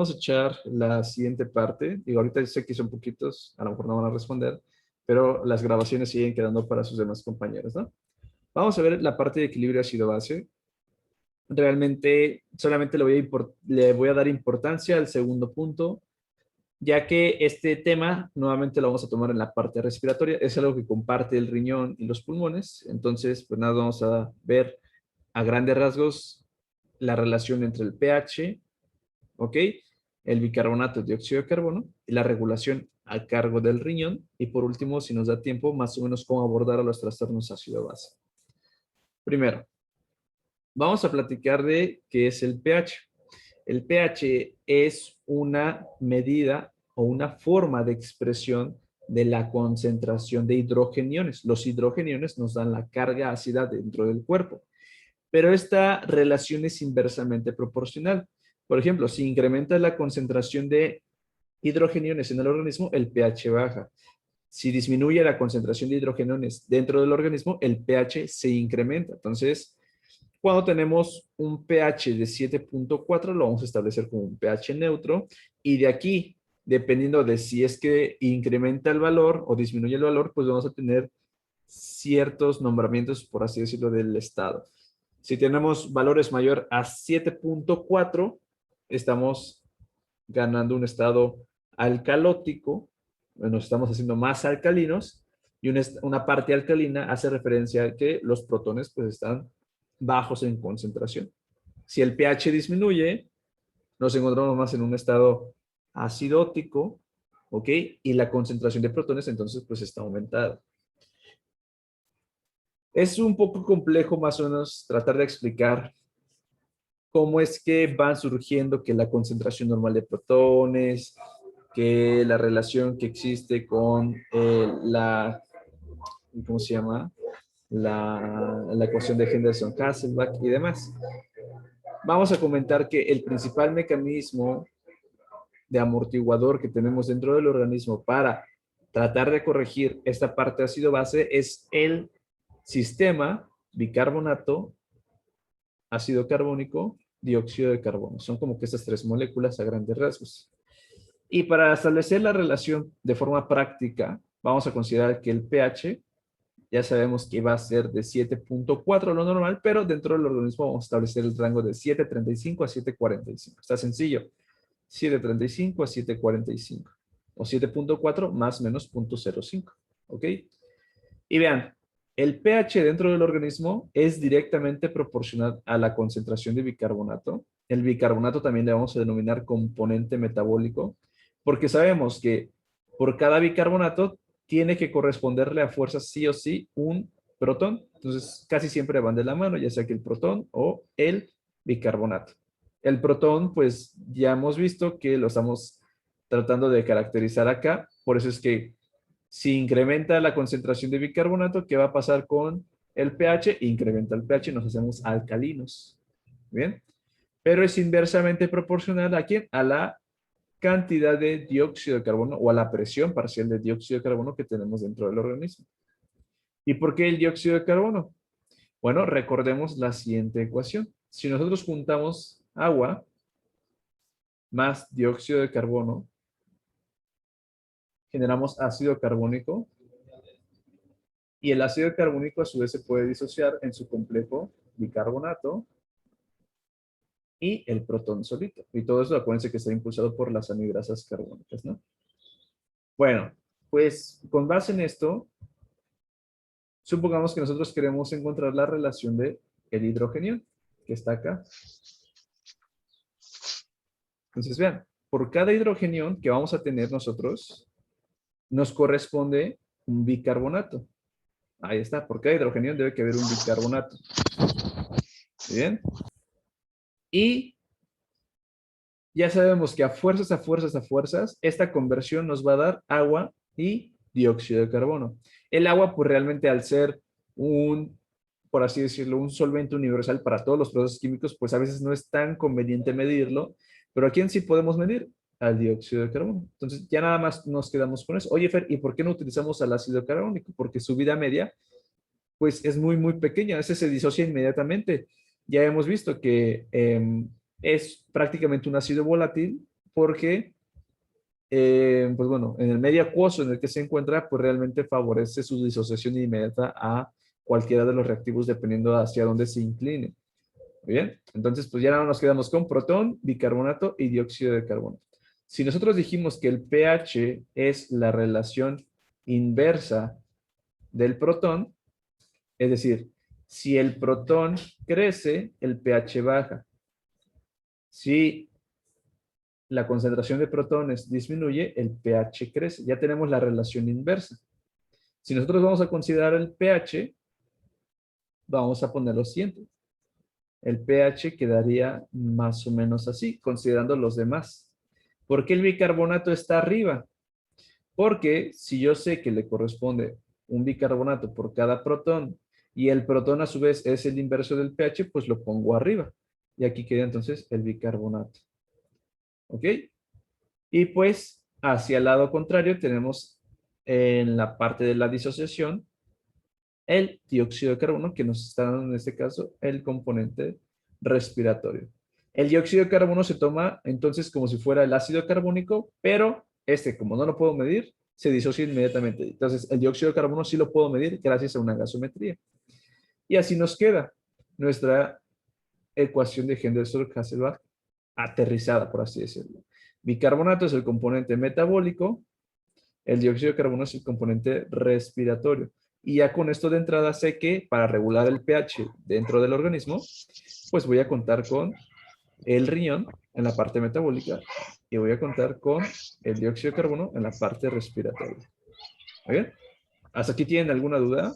Vamos a echar la siguiente parte. Digo, ahorita sé que son poquitos, a lo mejor no van a responder, pero las grabaciones siguen quedando para sus demás compañeros, ¿no? Vamos a ver la parte de equilibrio ácido-base. Realmente solamente le voy a dar importancia al segundo punto, ya que este tema nuevamente lo vamos a tomar en la parte respiratoria. Es algo que comparte el riñón y los pulmones. Entonces, pues nada, vamos a ver a grandes rasgos la relación entre el pH, ¿ok? El bicarbonato de dióxido de carbono y la regulación a cargo del riñón. Y por último, si nos da tiempo, más o menos cómo abordar a los trastornos ácido-base. Primero, vamos a platicar de qué es el pH. El pH es una medida o una forma de expresión de la concentración de hidrogeniones. Los hidrogeniones nos dan la carga ácida dentro del cuerpo, pero esta relación es inversamente proporcional. Por ejemplo, si incrementa la concentración de hidrogeniones en el organismo, el pH baja. Si disminuye la concentración de hidrogeniones dentro del organismo, el pH se incrementa. Entonces, cuando tenemos un pH de 7.4, lo vamos a establecer como un pH neutro. Y de aquí, dependiendo de si es que incrementa el valor o disminuye el valor, pues vamos a tener ciertos nombramientos, por así decirlo, del estado. Si tenemos valores mayor a 7.4, estamos ganando un estado alcalótico, nos estamos haciendo más alcalinos, y una parte alcalina hace referencia a que los protones pues están bajos en concentración. Si el pH disminuye, nos encontramos más en un estado acidótico, ¿ok? Y la concentración de protones entonces pues está aumentada. Es un poco complejo más o menos tratar de explicar cómo es que van surgiendo que la concentración normal de protones, que la relación que existe con ¿cómo se llama? La ecuación de Henderson-Hasselbalch y demás. Vamos a comentar que el principal mecanismo de amortiguador que tenemos dentro del organismo para tratar de corregir esta parte ácido-base es el sistema bicarbonato, ácido carbónico, dióxido de carbono. Son como que estas tres moléculas a grandes rasgos. Y para establecer la relación de forma práctica, vamos a considerar que el pH, ya sabemos que va a ser de 7.4 lo normal, pero dentro del organismo vamos a establecer el rango de 7.35 a 7.45. Está sencillo. 7.35 a 7.45. O 7.4 más menos 0.05. ¿Ok? Y vean, el pH dentro del organismo es directamente proporcional a la concentración de bicarbonato. El bicarbonato también le vamos a denominar componente metabólico, porque sabemos que por cada bicarbonato tiene que corresponderle a fuerzas sí o sí un protón. Entonces, casi siempre van de la mano, ya sea que el protón o el bicarbonato. El protón, pues ya hemos visto que lo estamos tratando de caracterizar acá. Por eso es que si incrementa la concentración de bicarbonato, ¿qué va a pasar con el pH? Incrementa el pH y nos hacemos alcalinos. ¿Bien? Pero es inversamente proporcional ¿a quién? A la cantidad de dióxido de carbono o a la presión parcial de dióxido de carbono que tenemos dentro del organismo. ¿Y por qué el dióxido de carbono? Bueno, recordemos la siguiente ecuación. Si nosotros juntamos agua más dióxido de carbono, generamos ácido carbónico, y el ácido carbónico a su vez se puede disociar en su complejo bicarbonato y el protón solito. Y todo eso acuérdense que está impulsado por las amigrasas carbónicas, ¿no? Bueno, pues con base en esto, supongamos que nosotros queremos encontrar la relación de el hidrogenio, que está acá. Entonces vean, por cada hidrogenión que vamos a tener nosotros, nos corresponde un bicarbonato. Ahí está, por cada hidrogenión debe que haber un bicarbonato. ¿Bien? Y ya sabemos que a fuerzas, a fuerzas, a fuerzas, esta conversión nos va a dar agua y dióxido de carbono. El agua, pues realmente al ser un, por así decirlo, un solvente universal para todos los procesos químicos, pues a veces no es tan conveniente medirlo, pero ¿a quién sí podemos medir? Al dióxido de carbono. Entonces ya nada más nos quedamos con eso. Oye, Fer, ¿y por qué no utilizamos al ácido carbónico? Porque su vida media, pues es muy, muy pequeña. Ese se disocia inmediatamente. Ya hemos visto que es prácticamente un ácido volátil, porque, pues bueno, en el medio acuoso en el que se encuentra, pues realmente favorece su disociación inmediata a cualquiera de los reactivos dependiendo hacia dónde se incline. Muy bien, entonces pues ya no nos quedamos con protón, bicarbonato y dióxido de carbono. Si nosotros dijimos que el pH es la relación inversa del protón, es decir, si el protón crece, el pH baja. Si la concentración de protones disminuye, el pH crece. Ya tenemos la relación inversa. Si nosotros vamos a considerar el pH, vamos a poner lo siguiente. El pH quedaría más o menos así, considerando los demás. ¿Por qué el bicarbonato está arriba? Porque si yo sé que le corresponde un bicarbonato por cada protón y el protón a su vez es el inverso del pH, pues lo pongo arriba. Y aquí queda entonces el bicarbonato. ¿Ok? Y pues hacia el lado contrario tenemos en la parte de la disociación el dióxido de carbono, que nos está dando en este caso el componente respiratorio. El dióxido de carbono se toma entonces como si fuera el ácido carbónico, pero este, como no lo puedo medir, se disocia inmediatamente. Entonces, el dióxido de carbono sí lo puedo medir gracias a una gasometría. Y así nos queda nuestra ecuación de Henderson-Hasselbalch aterrizada, por así decirlo. Bicarbonato es el componente metabólico, el dióxido de carbono es el componente respiratorio. Y ya con esto de entrada sé que para regular el pH dentro del organismo, pues voy a contar con el riñón en la parte metabólica y voy a contar con el dióxido de carbono en la parte respiratoria. ¿Muy bien? ¿Hasta aquí tienen alguna duda?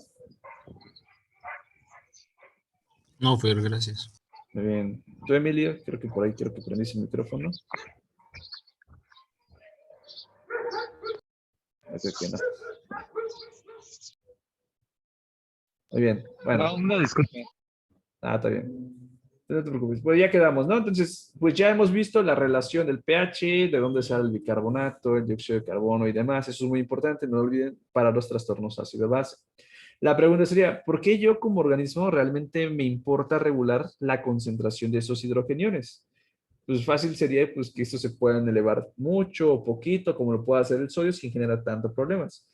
No, Fer, gracias. Muy bien. Tú, Emilia, creo que por ahí quiero que prendís el micrófono. Creo que no. Muy bien. Bueno. No, una disculpa. Está bien. No te preocupes. Pues ya quedamos, ¿no? Entonces, pues ya hemos visto la relación del pH, de dónde sale el bicarbonato, el dióxido de carbono y demás. Eso es muy importante, no lo olviden, para los trastornos ácido-base. La pregunta sería, ¿por qué yo como organismo realmente me importa regular la concentración de esos hidrogeniones? Pues fácil sería pues, que estos se puedan elevar mucho o poquito, como lo puede hacer el sodio, sin generar tantos problemas.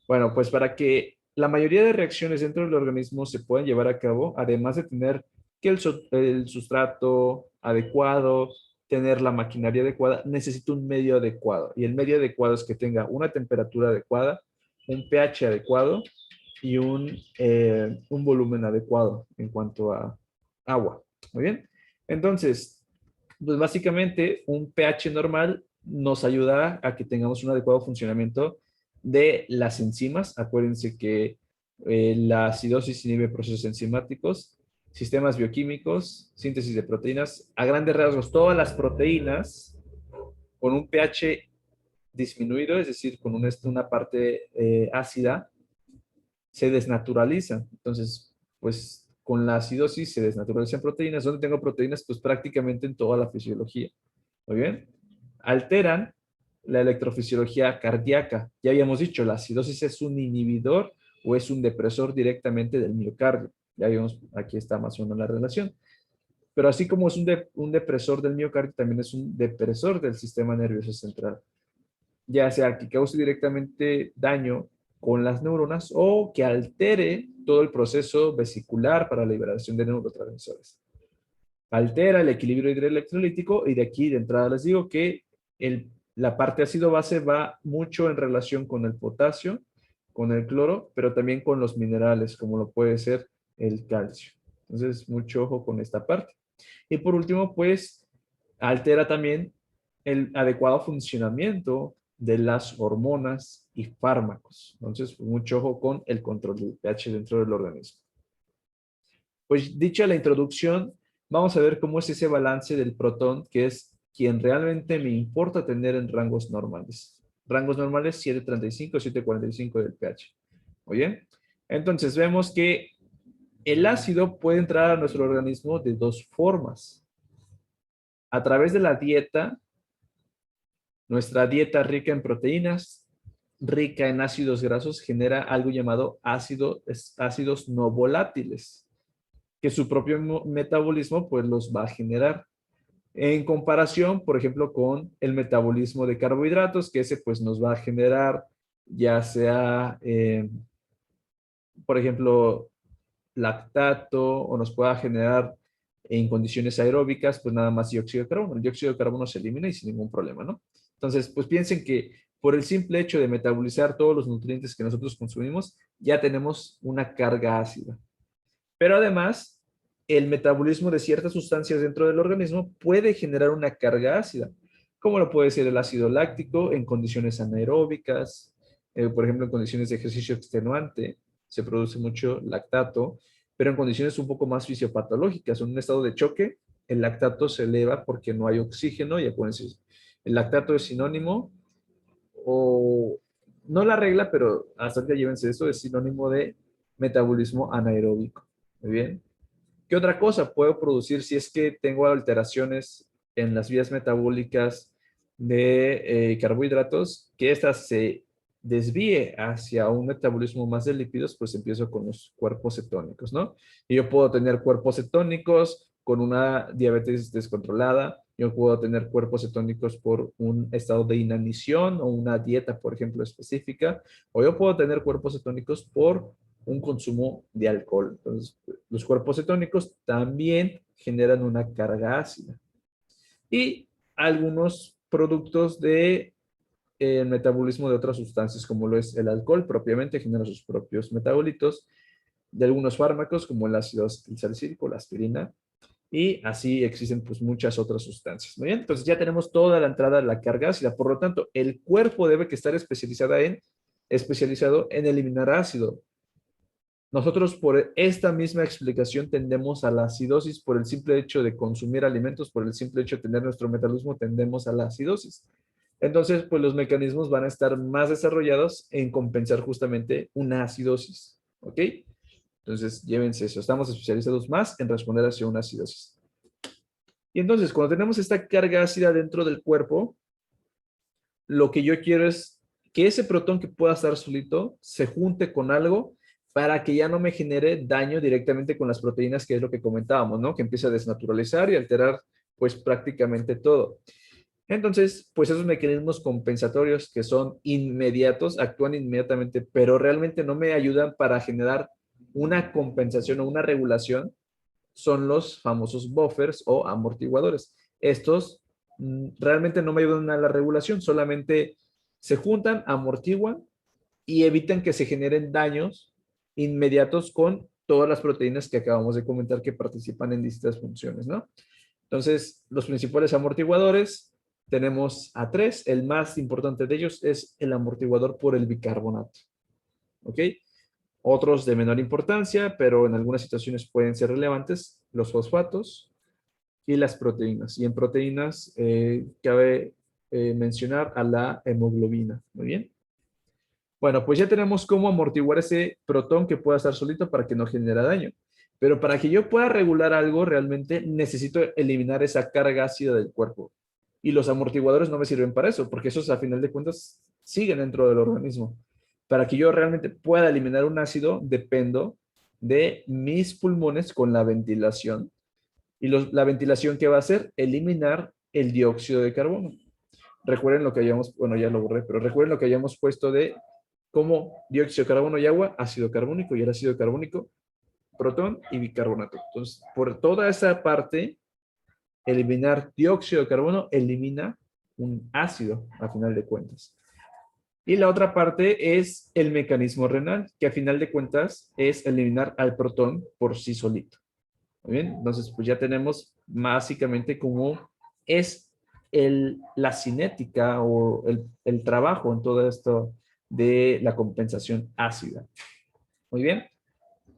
Bueno, pues para que la mayoría de reacciones dentro del organismo se puedan llevar a cabo, además de tener que el sustrato adecuado, tener la maquinaria adecuada, necesito un medio adecuado. Y el medio adecuado es que tenga una temperatura adecuada, un pH adecuado y un volumen adecuado en cuanto a agua. Muy bien. Entonces, pues básicamente un pH normal nos ayuda a que tengamos un adecuado funcionamiento de las enzimas. Acuérdense que la acidosis inhibe procesos enzimáticos, sistemas bioquímicos, síntesis de proteínas. A grandes rasgos, todas las proteínas con un pH disminuido, es decir, con una parte ácida, se desnaturalizan. Entonces, pues con la acidosis se desnaturalizan proteínas. ¿Dónde tengo proteínas? Pues prácticamente en toda la fisiología. Muy bien. Alteran la electrofisiología cardíaca. Ya habíamos dicho, la acidosis es un inhibidor o es un depresor directamente del miocardio. Ya vimos, aquí está más o menos la relación. Pero así como es un depresor del miocardio, también es un depresor del sistema nervioso central. Ya sea que cause directamente daño con las neuronas o que altere todo el proceso vesicular para la liberación de neurotransmisores. Altera el equilibrio hidroelectrolítico y de aquí de entrada les digo que la parte ácido-base va mucho en relación con el potasio, con el cloro, pero también con los minerales, como lo puede ser el calcio. Entonces, mucho ojo con esta parte. Y por último, pues, altera también el adecuado funcionamiento de las hormonas y fármacos. Entonces, mucho ojo con el control del pH dentro del organismo. Pues dicha la introducción, vamos a ver cómo es ese balance del protón, que es quien realmente me importa tener en rangos normales. Rangos normales 735, 745 del pH. Muy bien. Entonces vemos que el ácido puede entrar a nuestro organismo de dos formas. A través de la dieta, nuestra dieta rica en proteínas, rica en ácidos grasos, genera algo llamado ácidos no volátiles, que su propio metabolismo pues los va a generar. En comparación, por ejemplo, con el metabolismo de carbohidratos, que ese pues nos va a generar ya sea, por ejemplo, lactato o nos pueda generar en condiciones aeróbicas, pues nada más dióxido de carbono. El dióxido de carbono se elimina y sin ningún problema, ¿no? Entonces, pues piensen que por el simple hecho de metabolizar todos los nutrientes que nosotros consumimos, ya tenemos una carga ácida. Pero además, el metabolismo de ciertas sustancias dentro del organismo puede generar una carga ácida, como lo puede ser el ácido láctico en condiciones anaeróbicas, por ejemplo, en condiciones de ejercicio extenuante, se produce mucho lactato, pero en condiciones un poco más fisiopatológicas, en un estado de choque, el lactato se eleva porque no hay oxígeno, y acuérdense, el lactato es sinónimo, o no la regla, pero hasta que llévense esto, es sinónimo de metabolismo anaeróbico. Muy bien. ¿Qué otra cosa puedo producir si es que tengo alteraciones en las vías metabólicas de carbohidratos? Que ésta se desvíe hacia un metabolismo más de lípidos, pues empiezo con los cuerpos cetónicos, ¿no? Y yo puedo tener cuerpos cetónicos con una diabetes descontrolada, yo puedo tener cuerpos cetónicos por un estado de inanición o una dieta, por ejemplo, específica, o yo puedo tener cuerpos cetónicos por un consumo de alcohol. Entonces, los cuerpos cetónicos también generan una carga ácida. Y algunos productos de metabolismo de otras sustancias, como lo es el alcohol, propiamente genera sus propios metabolitos, de algunos fármacos, como el ácido salicílico, la aspirina, y así existen pues muchas otras sustancias. Muy bien, entonces ya tenemos toda la entrada de la carga ácida. Por lo tanto, el cuerpo debe que estar especializado en eliminar ácido. Nosotros por esta misma explicación tendemos a la acidosis por el simple hecho de consumir alimentos, por el simple hecho de tener nuestro metabolismo, tendemos a la acidosis. Entonces, pues los mecanismos van a estar más desarrollados en compensar justamente una acidosis. ¿Ok? Entonces, llévense eso. Estamos especializados más en responder hacia una acidosis. Y entonces, cuando tenemos esta carga ácida dentro del cuerpo, lo que yo quiero es que ese protón que pueda estar solito se junte con algo para que ya no me genere daño directamente con las proteínas, que es lo que comentábamos, ¿no? Que empiece a desnaturalizar y alterar pues prácticamente todo. Entonces, pues esos mecanismos compensatorios que son inmediatos, actúan inmediatamente, pero realmente no me ayudan para generar una compensación o una regulación, son los famosos buffers o amortiguadores. Estos realmente no me ayudan a la regulación, solamente se juntan, amortiguan y evitan que se generen daños inmediatos con todas las proteínas que acabamos de comentar que participan en distintas funciones, ¿no? Entonces, los principales amortiguadores tenemos a tres. El más importante de ellos es el amortiguador por el bicarbonato. ¿Ok? Otros de menor importancia, pero en algunas situaciones pueden ser relevantes, los fosfatos y las proteínas. Y en proteínas cabe mencionar a la hemoglobina. Muy bien. Bueno, pues ya tenemos cómo amortiguar ese protón que pueda estar solito para que no genere daño. Pero para que yo pueda regular algo, realmente necesito eliminar esa carga ácida del cuerpo. Y los amortiguadores no me sirven para eso, porque esos a final de cuentas siguen dentro del organismo. Para que yo realmente pueda eliminar un ácido, dependo de mis pulmones con la ventilación. Y la ventilación, ¿qué va a hacer? Eliminar el dióxido de carbono. Recuerden lo que hayamos, bueno, ya lo borré, pero recuerden lo que hayamos puesto de como dióxido de carbono y agua, ácido carbónico, y el ácido carbónico, protón y bicarbonato. Entonces, por toda esa parte, eliminar dióxido de carbono elimina un ácido a final de cuentas. Y la otra parte es el mecanismo renal, que a final de cuentas es eliminar al protón por sí solito. Muy bien, entonces pues ya tenemos básicamente cómo es la cinética o el trabajo en todo esto de la compensación ácida. Muy bien.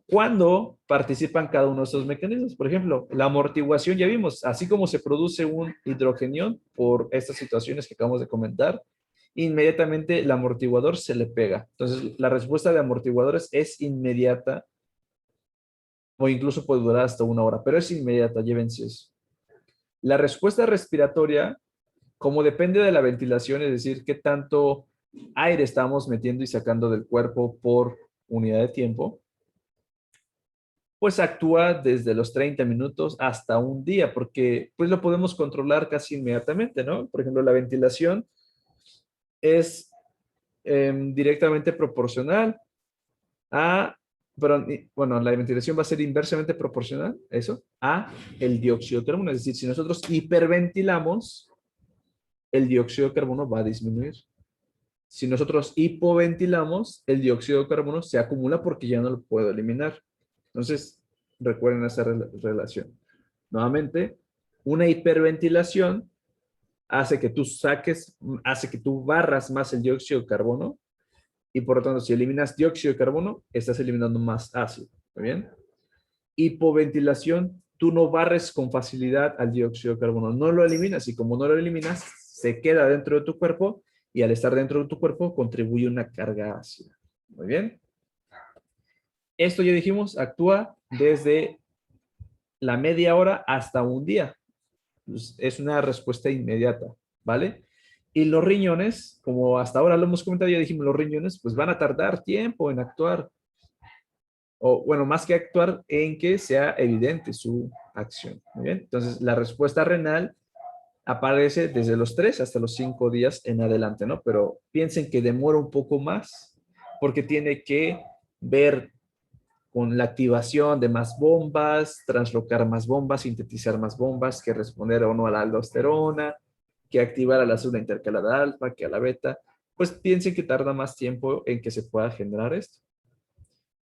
¿Cuándo participan cada uno de estos mecanismos? Por ejemplo, la amortiguación, ya vimos, así como se produce un hidrogenión por estas situaciones que acabamos de comentar, inmediatamente el amortiguador se le pega. Entonces, la respuesta de amortiguadores es inmediata o incluso puede durar hasta una hora, pero es inmediata, llévense eso. La respuesta respiratoria, como depende de la ventilación, es decir, qué tanto aire estamos metiendo y sacando del cuerpo por unidad de tiempo, pues actúa desde los 30 minutos hasta un día, porque pues lo podemos controlar casi inmediatamente, ¿no? Por ejemplo, la ventilación es directamente proporcional a, perdón, bueno, la ventilación va a ser inversamente proporcional, eso, a el dióxido de carbono. Es decir, si nosotros hiperventilamos, el dióxido de carbono va a disminuir. Si nosotros hipoventilamos, el dióxido de carbono se acumula porque ya no lo puedo eliminar. Entonces, recuerden esa relación. Nuevamente, una hiperventilación hace que tú saques, hace que tú barras más el dióxido de carbono y por lo tanto, si eliminas dióxido de carbono, estás eliminando más ácido. ¿Muy bien? Hipoventilación, tú no barres con facilidad al dióxido de carbono, no lo eliminas y como no lo eliminas, se queda dentro de tu cuerpo y al estar dentro de tu cuerpo contribuye una carga ácida. Muy bien. Esto ya dijimos, actúa desde la media hora hasta un día. Pues es una respuesta inmediata, ¿vale? Y los riñones, como hasta ahora lo hemos comentado, ya dijimos, los riñones pues van a tardar tiempo en actuar. O bueno, más que actuar, en que sea evidente su acción. Muy bien. Entonces, la respuesta renal aparece desde los 3 hasta los 5 días en adelante, ¿no? Pero piensen que demora un poco más porque tiene que ver con la activación de más bombas, translocar más bombas, sintetizar más bombas, que responder o no a la aldosterona, que activar a la zona intercalada alfa, que a la beta. Pues piensen que tarda más tiempo en que se pueda generar esto.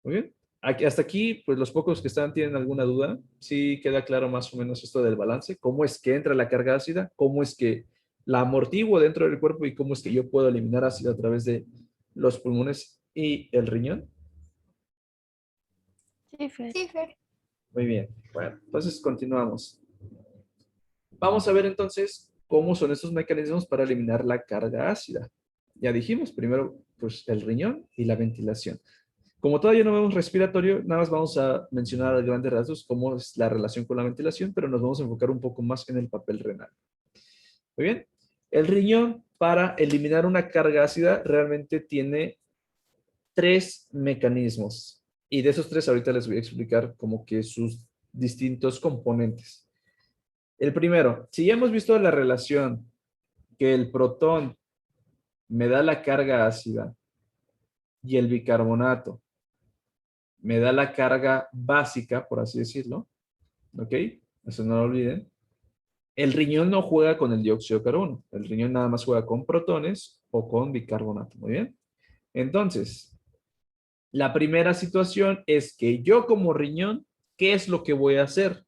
Muy bien. Hasta aquí, pues los pocos que están tienen alguna duda. Sí queda claro más o menos esto del balance. ¿Cómo es que entra la carga ácida? ¿Cómo es que la amortiguo dentro del cuerpo? ¿Y cómo es que yo puedo eliminar ácido a través de los pulmones y el riñón? Sí, Fer. Sí, Fer. Muy bien. Bueno, entonces continuamos. Vamos a ver entonces cómo son estos mecanismos para eliminar la carga ácida. Ya dijimos, primero, pues el riñón y la ventilación. Como todavía no vemos respiratorio, nada más vamos a mencionar a grandes rasgos cómo es la relación con la ventilación, pero nos vamos a enfocar un poco más en el papel renal. Muy bien. El riñón, para eliminar una carga ácida, realmente tiene 3 mecanismos. Y de esos 3 ahorita les voy a explicar como que sus distintos componentes. El primero, si ya hemos visto la relación que el protón me da la carga ácida y el bicarbonato me da la carga básica, por así decirlo, ¿ok? Eso no lo olviden. El riñón no juega con el dióxido de carbono. El riñón nada más juega con protones o con bicarbonato. Muy bien. Entonces, la primera situación es que yo como riñón, ¿qué es lo que voy a hacer?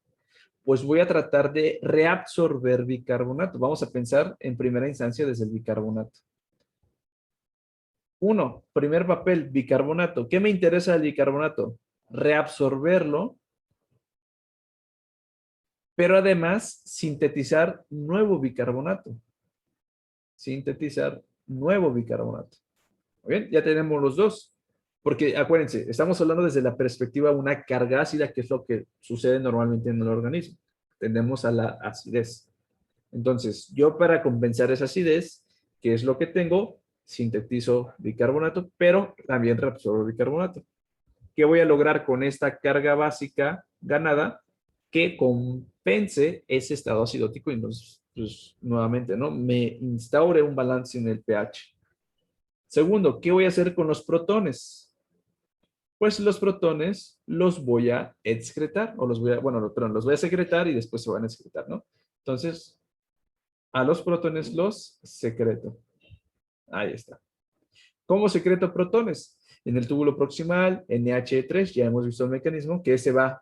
Pues voy a tratar de reabsorber bicarbonato. Vamos a pensar en primera instancia desde el bicarbonato. 1, primer papel, bicarbonato. ¿Qué me interesa del bicarbonato? Reabsorberlo, pero además sintetizar nuevo bicarbonato. Sintetizar nuevo bicarbonato. Muy bien, ya tenemos los dos. Porque acuérdense, estamos hablando desde la perspectiva de una carga ácida, que es lo que sucede normalmente en el organismo. Tendemos a la acidez. Entonces, yo para compensar esa acidez, ¿qué es lo que tengo? Sintetizo bicarbonato, pero también reabsorbo bicarbonato. ¿Qué voy a lograr con esta carga básica ganada? Que compense ese estado acidótico y nos, pues, nuevamente, ¿no? Me instaure un balance en el pH. Segundo, ¿qué voy a hacer con los protones? Pues los protones los voy a excretar, o los voy a, bueno, perdón, los voy a secretar y después se van a excretar, ¿no? Entonces, a los protones los secreto. Ahí está. ¿Cómo secreto protones? En el túbulo proximal, NH3, ya hemos visto el mecanismo, que ese va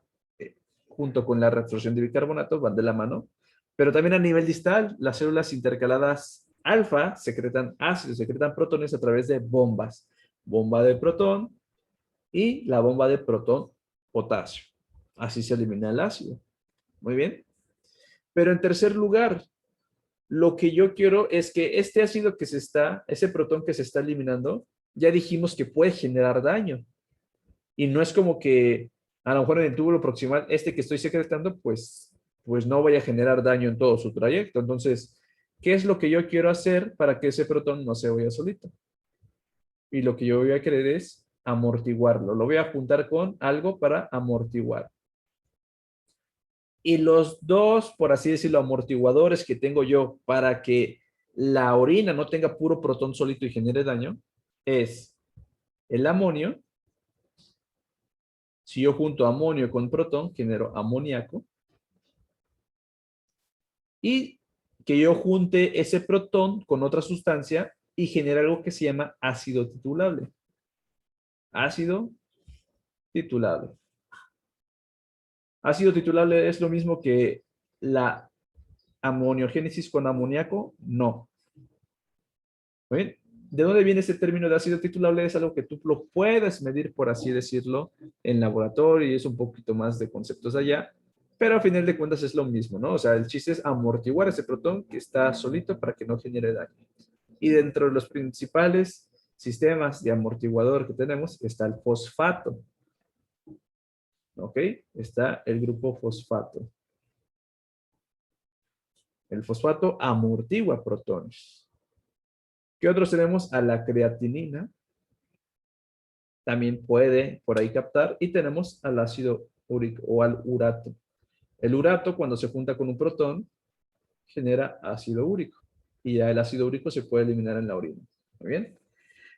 junto con la reabsorción de bicarbonato, van de la mano. Pero también a nivel distal, las células intercaladas alfa secretan ácidos, secretan protones a través de bombas. Bomba de protón y la bomba de protón potasio. Así se elimina el ácido. Muy bien. Pero en tercer lugar, lo que yo quiero es que este ácido que se está, ese protón que se está eliminando, ya dijimos que puede generar daño. Y no es como que a lo mejor en el túbulo proximal, este que estoy secretando, pues no vaya a generar daño en todo su trayecto. Entonces, ¿qué es lo que yo quiero hacer para que ese protón no se vaya solito? Y lo que yo voy a querer es amortiguarlo. Lo voy a juntar con algo para amortiguar. Y los dos, por así decirlo, amortiguadores que tengo yo para que la orina no tenga puro protón solito y genere daño, es el amonio. Si yo junto amonio con protón, genero amoníaco. Y que yo junte ese protón con otra sustancia y genere algo que se llama ácido titulable. Ácido titulable. Ácido titulable es lo mismo que la amoniogénesis con amoníaco, no. ¿Bien? ¿De dónde viene ese término de ácido titulable? Es algo que tú lo puedes medir, por así decirlo, en laboratorio y es un poquito más de conceptos allá, pero a final de cuentas es lo mismo, ¿no? O sea, el chiste es amortiguar ese protón que está solito para que no genere daño. Y dentro de los principales sistemas de amortiguador que tenemos está el fosfato. ¿Ok? Está el grupo fosfato. El fosfato amortigua protones. ¿Qué otros tenemos? A la creatinina. También puede por ahí captar. Y tenemos al ácido úrico o al urato. El urato, cuando se junta con un protón, genera ácido úrico. Y ya el ácido úrico se puede eliminar en la orina. ¿Muy bien?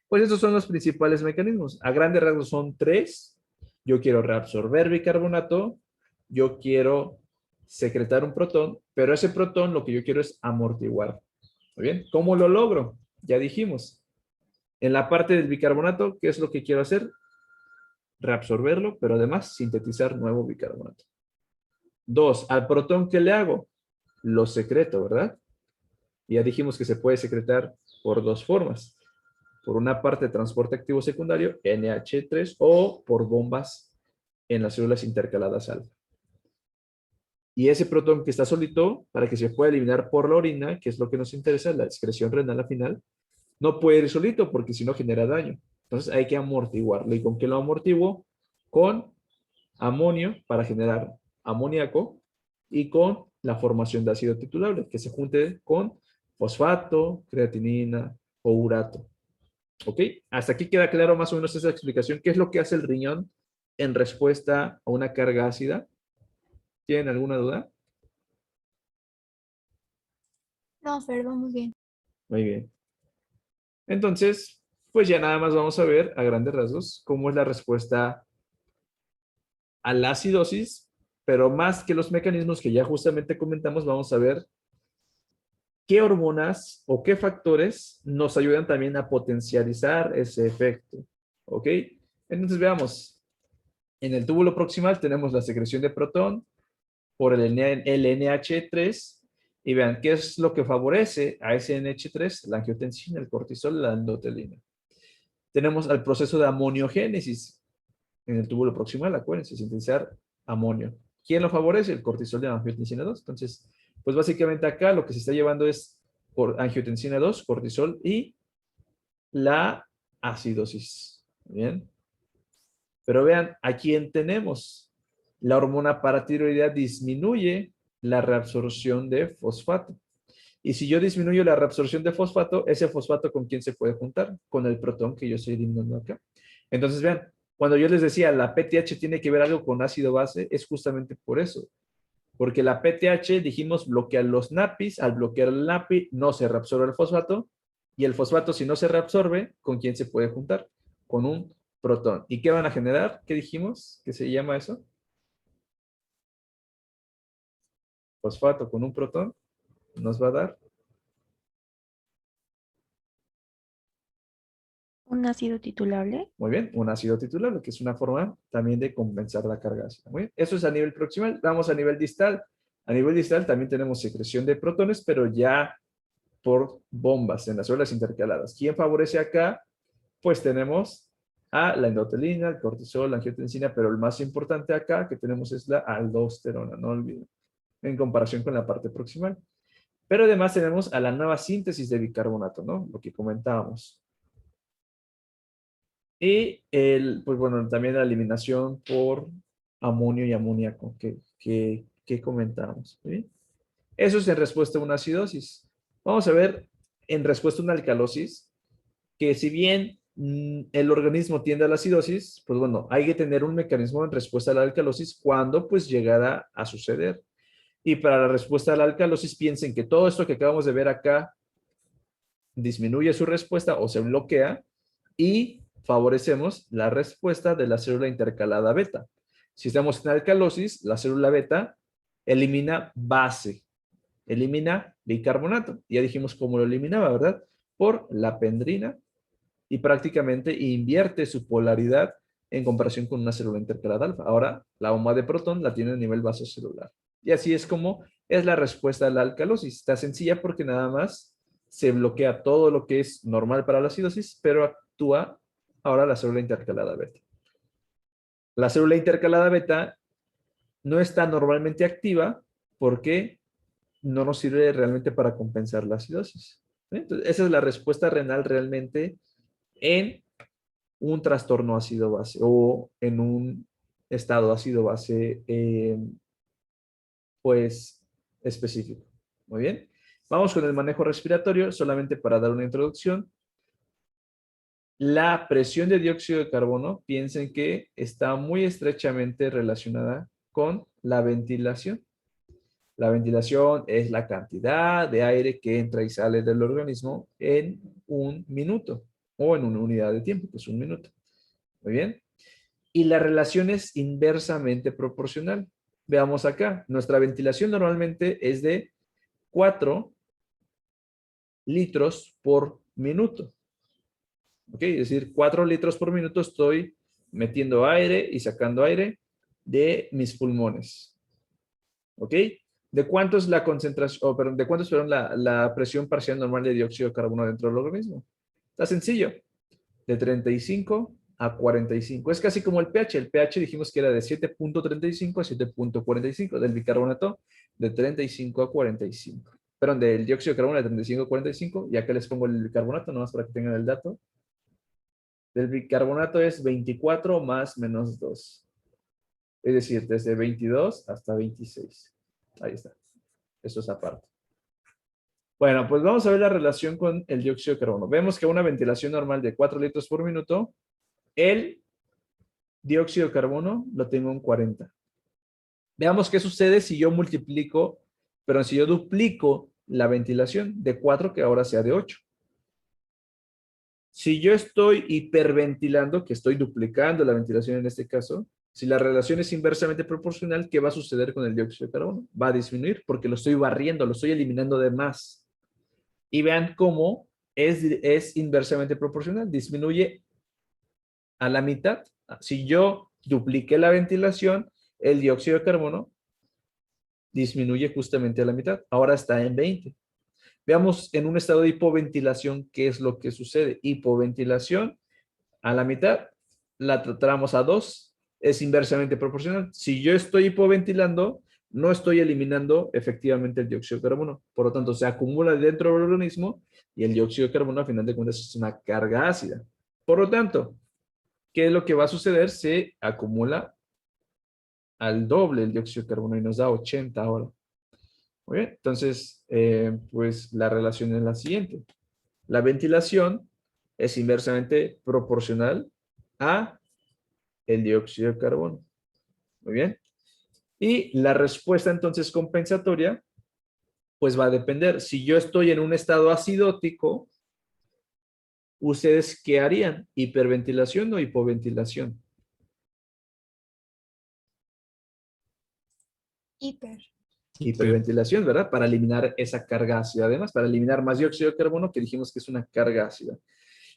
Pues estos son los principales mecanismos. A grandes rasgos son tres. Yo quiero reabsorber bicarbonato. Yo quiero secretar un protón. Pero ese protón lo que yo quiero es amortiguar. ¿Muy bien? ¿Cómo lo logro? Ya dijimos. En la parte del bicarbonato, ¿qué es lo que quiero hacer? Reabsorberlo, pero además sintetizar nuevo bicarbonato. Dos, al protón, ¿qué le hago? Lo secreto, ¿verdad? Y ya dijimos que se puede secretar por dos formas. Por una parte, transporte activo secundario, NH3, o por bombas en las células intercaladas alfa. Y ese protón que está solito, para que se pueda eliminar por la orina, que es lo que nos interesa, la excreción renal al final, no puede ir solito porque si no genera daño. Entonces hay que amortiguarlo. ¿Y con qué lo amortiguo? Con amonio para generar amoníaco y con la formación de ácido titulable que se junte con fosfato, creatinina o urato. ¿Ok? Hasta aquí queda claro más o menos esa explicación. ¿Qué es lo que hace el riñón en respuesta a una carga ácida? ¿Tienen alguna duda? No, Fer, vamos bien. Muy bien. Entonces, pues ya nada más vamos a ver a grandes rasgos cómo es la respuesta a la acidosis, pero más que los mecanismos que ya justamente comentamos, vamos a ver qué hormonas o qué factores nos ayudan también a potencializar ese efecto. ¿Ok? Entonces veamos. En el túbulo proximal tenemos la secreción de protón por el NH3 y vean qué es lo que favorece a ese NH3, la angiotensina, el cortisol, la endotelina. Tenemos el proceso de amoniogénesis en el túbulo proximal, acuérdense, sintetizar amonio. ¿Quién lo favorece? El cortisol de angiotensina 2. Entonces, pues básicamente acá lo que se está llevando es por angiotensina 2, cortisol y la acidosis. Bien. Pero vean, ¿a quién tenemos? La hormona paratiroidea disminuye la reabsorción de fosfato. Y si yo disminuyo la reabsorción de fosfato, ese fosfato ¿con quién se puede juntar? Con el protón que yo estoy eliminando acá. Entonces, vean, cuando yo les decía la PTH tiene que ver algo con ácido base, es justamente por eso. Porque la PTH, dijimos, bloquea los NAPIs. Al bloquear el NAPI, no se reabsorbe el fosfato. Y el fosfato, si no se reabsorbe, ¿con quién se puede juntar? Con un protón. ¿Y qué van a generar? ¿Qué dijimos? ¿Qué se llama eso? Fosfato con un protón nos va a dar ¿Un ácido titulable? muy bien, un ácido titulable, que es una forma también de compensar la carga ácida. Muy bien, eso es a nivel proximal. Vamos a nivel distal. A nivel distal también tenemos secreción de protones, pero ya por bombas en las células intercaladas. ¿Quién favorece acá? Pues tenemos a la endotelina, el cortisol, la angiotensina, pero el más importante acá que tenemos es la aldosterona, no olviden, en comparación con la parte proximal. Pero además tenemos a la nueva síntesis de bicarbonato, ¿no? Lo que comentábamos. Y pues bueno, también la eliminación por amonio y amoníaco que comentábamos. ¿Sí? Eso es en respuesta a una acidosis. Vamos a ver en respuesta a una alcalosis, que si bien el organismo tiende a la acidosis, pues bueno, hay que tener un mecanismo en respuesta a la alcalosis cuando pues llegara a suceder. Y para la respuesta a la alcalosis, piensen que todo esto que acabamos de ver acá disminuye su respuesta o se bloquea y favorecemos la respuesta de la célula intercalada beta. Si estamos en alcalosis, la célula beta elimina base, elimina bicarbonato. Ya dijimos cómo lo eliminaba, ¿verdad? Por la pendrina y prácticamente invierte su polaridad en comparación con una célula intercalada alfa. Ahora, la bomba de protón la tiene a nivel vasocelular. Y así es como es la respuesta a la alcalosis. Está sencilla porque nada más se bloquea todo lo que es normal para la acidosis, pero actúa ahora la célula intercalada beta. La célula intercalada beta no está normalmente activa porque no nos sirve realmente para compensar la acidosis. Entonces, esa es la respuesta renal realmente en un trastorno ácido-base o en un estado ácido-base pues específico. Muy bien. Vamos con el manejo respiratorio, solamente para dar una introducción. La presión de dióxido de carbono, piensen que está muy estrechamente relacionada con la ventilación. La ventilación es la cantidad de aire que entra y sale del organismo en un minuto o en una unidad de tiempo, que es un minuto. Muy bien. Y la relación es inversamente proporcional. Veamos acá. Nuestra ventilación normalmente es de 4 litros por minuto. ¿Ok? Es decir, 4 litros por minuto estoy metiendo aire y sacando aire de mis pulmones. ¿Ok? ¿De cuánto es la concentración, perdón, de cuánto es la presión parcial normal de dióxido de carbono dentro del organismo? Está sencillo. De 35 a 45. Es casi como el pH. El pH dijimos que era de 7.35 a 7.45. Del bicarbonato de 35 a 45. Perdón, del dióxido de carbono de 35 a 45. Y acá les pongo el bicarbonato, nomás para que tengan el dato. Del bicarbonato es 24 más menos 2. Es decir, desde 22 hasta 26. Ahí está. Eso es aparte. Bueno, pues vamos a ver la relación con el dióxido de carbono. Vemos que una ventilación normal de 4 litros por minuto, el dióxido de carbono lo tengo en 40. Veamos qué sucede si yo multiplico, pero si yo duplico la ventilación de 4 que ahora sea de 8. Si yo estoy hiperventilando, que estoy duplicando la ventilación en este caso, si la relación es inversamente proporcional, ¿qué va a suceder con el dióxido de carbono? Va a disminuir porque lo estoy barriendo, lo estoy eliminando de más. Y vean cómo es inversamente proporcional. Disminuye a la mitad. Si yo dupliqué la ventilación, el dióxido de carbono disminuye justamente a la mitad. Ahora está en 20. Veamos en un estado de hipoventilación qué es lo que sucede. Hipoventilación a la mitad, la tratamos a 2, es inversamente proporcional. Si yo estoy hipoventilando, no estoy eliminando efectivamente el dióxido de carbono. Por lo tanto, se acumula dentro del organismo y el dióxido de carbono, a final de cuentas, es una carga ácida. Por lo tanto, ¿qué es lo que va a suceder? Se acumula al doble el dióxido de carbono y nos da 80 ahora. Muy bien, entonces, pues la relación es la siguiente. La ventilación es inversamente proporcional a el dióxido de carbono. Muy bien. Y la respuesta entonces compensatoria, pues va a depender. Si yo estoy en un estado acidótico, ¿ustedes qué harían? ¿Hiperventilación o hipoventilación? Hiper. Hiperventilación, ¿verdad? Para eliminar esa carga ácida. Además, para eliminar más dióxido de carbono, que dijimos que es una carga ácida.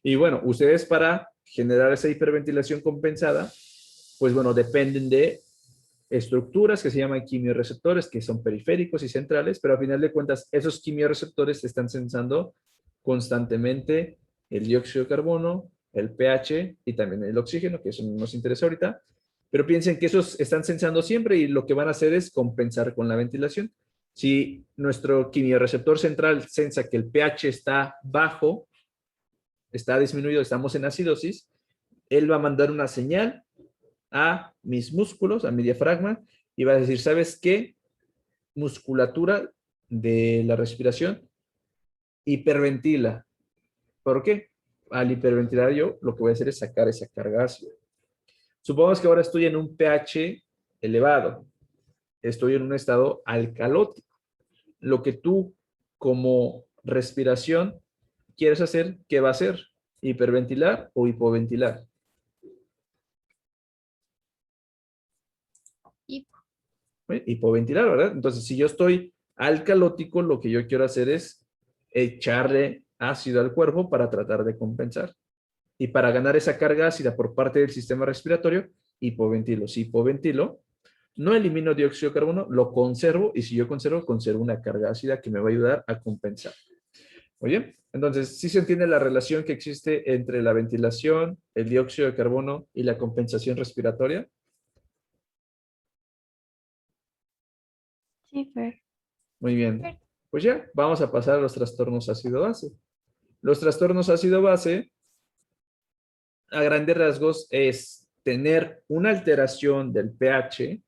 Y bueno, ustedes para generar esa hiperventilación compensada, pues bueno, dependen de estructuras que se llaman quimiorreceptores, que son periféricos y centrales, pero a final de cuentas, esos quimiorreceptores están sensando constantemente el dióxido de carbono, el pH y también el oxígeno, que eso no nos interesa ahorita, pero piensen que esos están sensando siempre y lo que van a hacer es compensar con la ventilación. Si nuestro quimiorreceptor central sensa que el pH está bajo, está disminuido, estamos en acidosis, él va a mandar una señal a mis músculos, a mi diafragma, y va a decir, ¿sabes qué? Musculatura de la respiración hiperventila. ¿Por qué? al hiperventilar yo, lo que voy a hacer es sacar esa carga ácida. Supongamos que ahora estoy en un pH elevado. Estoy en un estado alcalótico. Lo que tú, como respiración, quieres hacer, ¿qué va a hacer? ¿Hiperventilar o hipoventilar? Hipoventilar, ¿verdad? Entonces, si yo estoy alcalótico, lo que yo quiero hacer es echarle ácido al cuerpo para tratar de compensar. Y para ganar esa carga ácida por parte del sistema respiratorio, hipoventilo. Si hipoventilo, no elimino dióxido de carbono, lo conservo, y si yo conservo una carga ácida que me va a ayudar a compensar. Oye, entonces, ¿sí se entiende la relación que existe entre la ventilación, el dióxido de carbono y la compensación respiratoria? Sí, Fer. Muy bien. Pues ya, vamos a pasar a los trastornos ácido-base. Los trastornos ácido-base, a grandes rasgos, es tener una alteración del pH,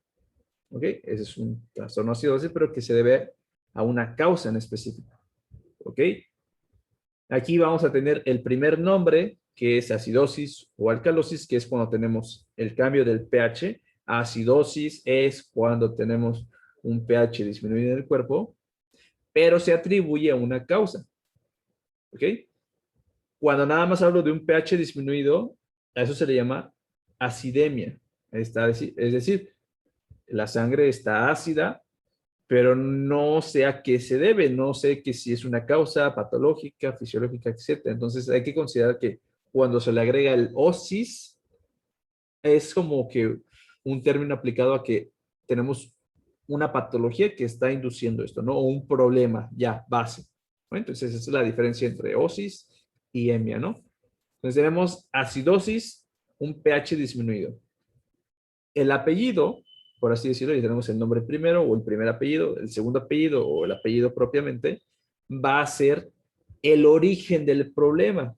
¿ok? Ese es un trastorno ácido-base, pero que se debe a una causa en específico, ¿ok? Aquí vamos a tener el primer nombre, que es acidosis o alcalosis, que es cuando tenemos el cambio del pH. Acidosis es cuando tenemos un pH disminuido en el cuerpo, pero se atribuye a una causa, ¿ok? Cuando nada más hablo de un pH disminuido, a eso se le llama acidemia. Es decir, la sangre está ácida, pero no sé a qué se debe, no sé que si es una causa patológica, fisiológica, etcétera. Entonces hay que considerar que cuando se le agrega el osis, es como que un término aplicado a que tenemos una patología que está induciendo esto, ¿no? O un problema ya base. ¿No? Entonces esa es la diferencia entre osis y emia, ¿no? Entonces tenemos acidosis, un pH disminuido. El apellido, por así decirlo, y tenemos el nombre primero o el primer apellido, el segundo apellido o el apellido propiamente, va a ser el origen del problema.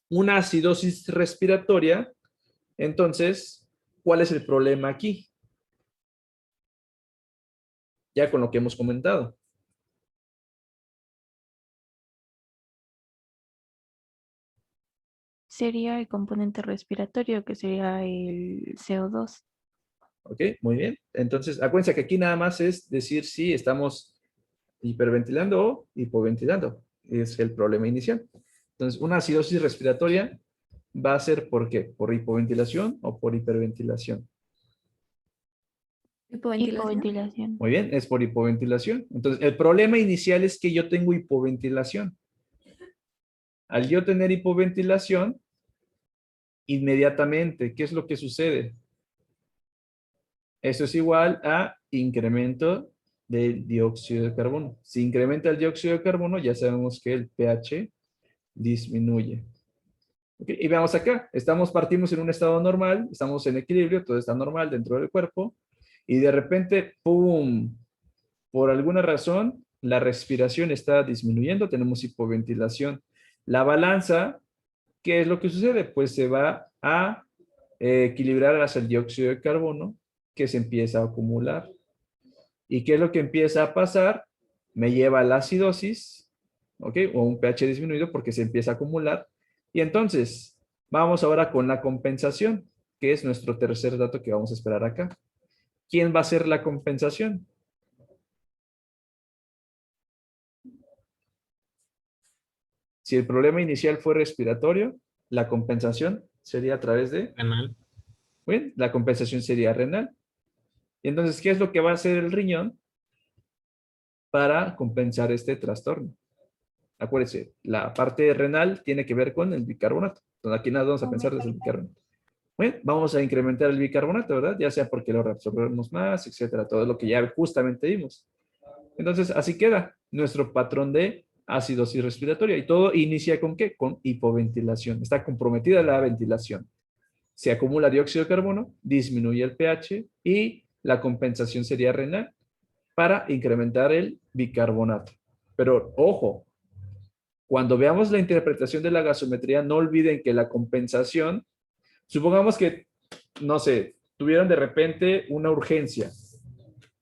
Una acidosis respiratoria, entonces, ¿cuál es el problema aquí? Ya con lo que hemos comentado. Sería el componente respiratorio, que sería el CO2. ¿Ok? Muy bien. Entonces, acuérdense que aquí nada más es decir si estamos hiperventilando o hipoventilando. Es el problema inicial. Entonces, una acidosis respiratoria va a ser ¿por qué? ¿Por hipoventilación o por hiperventilación? Hipoventilación. Muy bien, es por hipoventilación. Entonces, el problema inicial es que yo tengo hipoventilación. Al yo tener hipoventilación, inmediatamente, ¿qué es lo que sucede? Eso es igual a incremento del dióxido de carbono. Si incrementa el dióxido de carbono, ya sabemos que el pH disminuye. Okay, y veamos acá, partimos en un estado normal, estamos en equilibrio, todo está normal dentro del cuerpo, y de repente, ¡pum! Por alguna razón, la respiración está disminuyendo, tenemos hipoventilación. La balanza, ¿qué es lo que sucede? Pues se va a equilibrar hacia el dióxido de carbono que se empieza a acumular. ¿Y qué es lo que empieza a pasar? Me lleva a la acidosis, ¿ok? O un pH disminuido porque se empieza a acumular. Y entonces, vamos ahora con la compensación, que es nuestro tercer dato que vamos a esperar acá. ¿Quién va a hacer la compensación? Si el problema inicial fue respiratorio, la compensación sería a través de, Renal. bien, la compensación sería renal. Y entonces, ¿qué es lo que va a hacer el riñón para compensar este trastorno? Acuérdense, la parte renal tiene que ver con el bicarbonato. Entonces, aquí nada vamos a pensar desde el bicarbonato. Bueno, vamos a incrementar el bicarbonato, ¿verdad? Ya sea porque lo reabsorbemos más, etcétera, todo lo que ya justamente vimos. Entonces, así queda nuestro patrón de acidosis respiratoria. ¿Y todo inicia con qué? Con hipoventilación. Está comprometida la ventilación. Se acumula dióxido de carbono, disminuye el pH y la compensación sería renal para incrementar el bicarbonato. Pero ojo, cuando veamos la interpretación de la gasometría, no olviden que la compensación, supongamos que, no sé, tuvieron de repente una urgencia.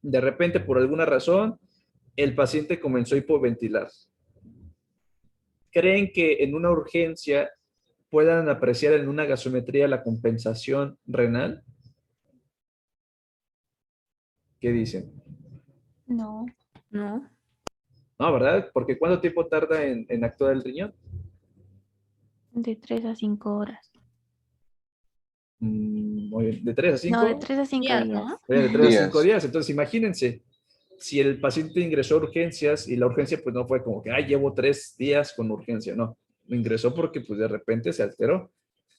De repente, por alguna razón, el paciente comenzó a hipoventilar. ¿Creen que en una urgencia puedan apreciar en una gasometría la compensación renal? ¿Qué dicen? No. No. No, ¿verdad? Porque ¿cuánto tiempo tarda en actuar el riñón? De 3 a 5 horas. Muy bien. ¿De 3 a No, de 5? 3 a 5 Días, días. ¿no? De 3 a 5 Días. días. Entonces, imagínense, si el paciente ingresó a urgencias y la urgencia pues no fue como que, ay, llevo 3 días con urgencia, no. Ingresó porque pues de repente se alteró.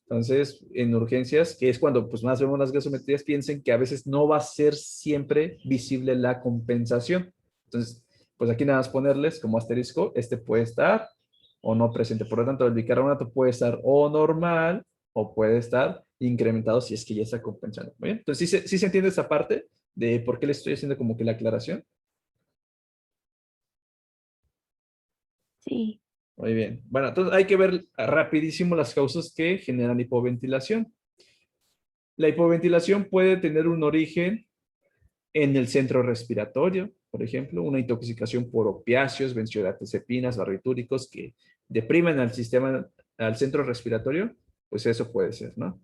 Entonces, en urgencias, que es cuando pues más vemos las gasometrías, piensen que a veces no va a ser siempre visible la compensación. Entonces, pues aquí nada más ponerles como asterisco, este puede estar o no presente. Por lo tanto, el bicarbonato puede estar o normal o puede estar incrementado si es que ya está compensando. ¿Muy bien? Entonces, ¿sí se entiende esa parte de por qué le estoy haciendo como que la aclaración? Sí. Muy bien. Bueno, entonces hay que ver rapidísimo las causas que generan hipoventilación. La hipoventilación puede tener un origen en el centro respiratorio, por ejemplo, una intoxicación por opiáceos, benzodiazepinas, barbitúricos que deprimen al sistema, al centro respiratorio, pues eso puede ser, ¿no?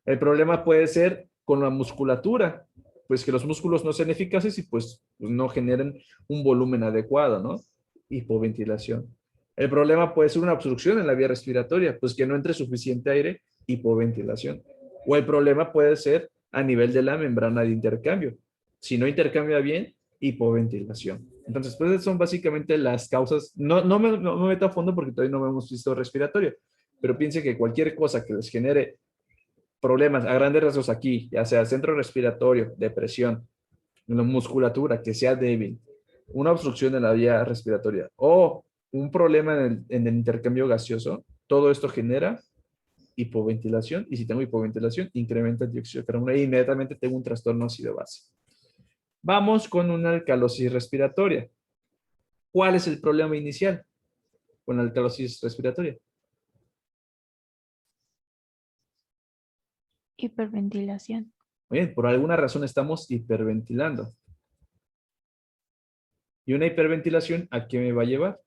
El problema puede ser con la musculatura, pues que los músculos no sean eficaces y pues no generen un volumen adecuado, ¿no? Hipoventilación. El problema puede ser una obstrucción en la vía respiratoria, pues que no entre suficiente aire, hipoventilación. O el problema puede ser a nivel de la membrana de intercambio. Si no intercambia bien, hipoventilación. Entonces, pues son básicamente las causas. No me meto a fondo porque todavía no hemos visto respiratorio, pero piense que cualquier cosa que les genere problemas a grandes rasgos aquí, ya sea centro respiratorio, depresión, una musculatura que sea débil, una obstrucción en la vía respiratoria o un problema en el intercambio gaseoso, todo esto genera hipoventilación y si tengo hipoventilación, incrementa el dióxido de carbono e inmediatamente tengo un trastorno ácido base. Vamos con una alcalosis respiratoria. ¿Cuál es el problema inicial con la alcalosis respiratoria? Hiperventilación. Muy bien, por alguna razón estamos hiperventilando. ¿Y una hiperventilación a qué me va a llevar?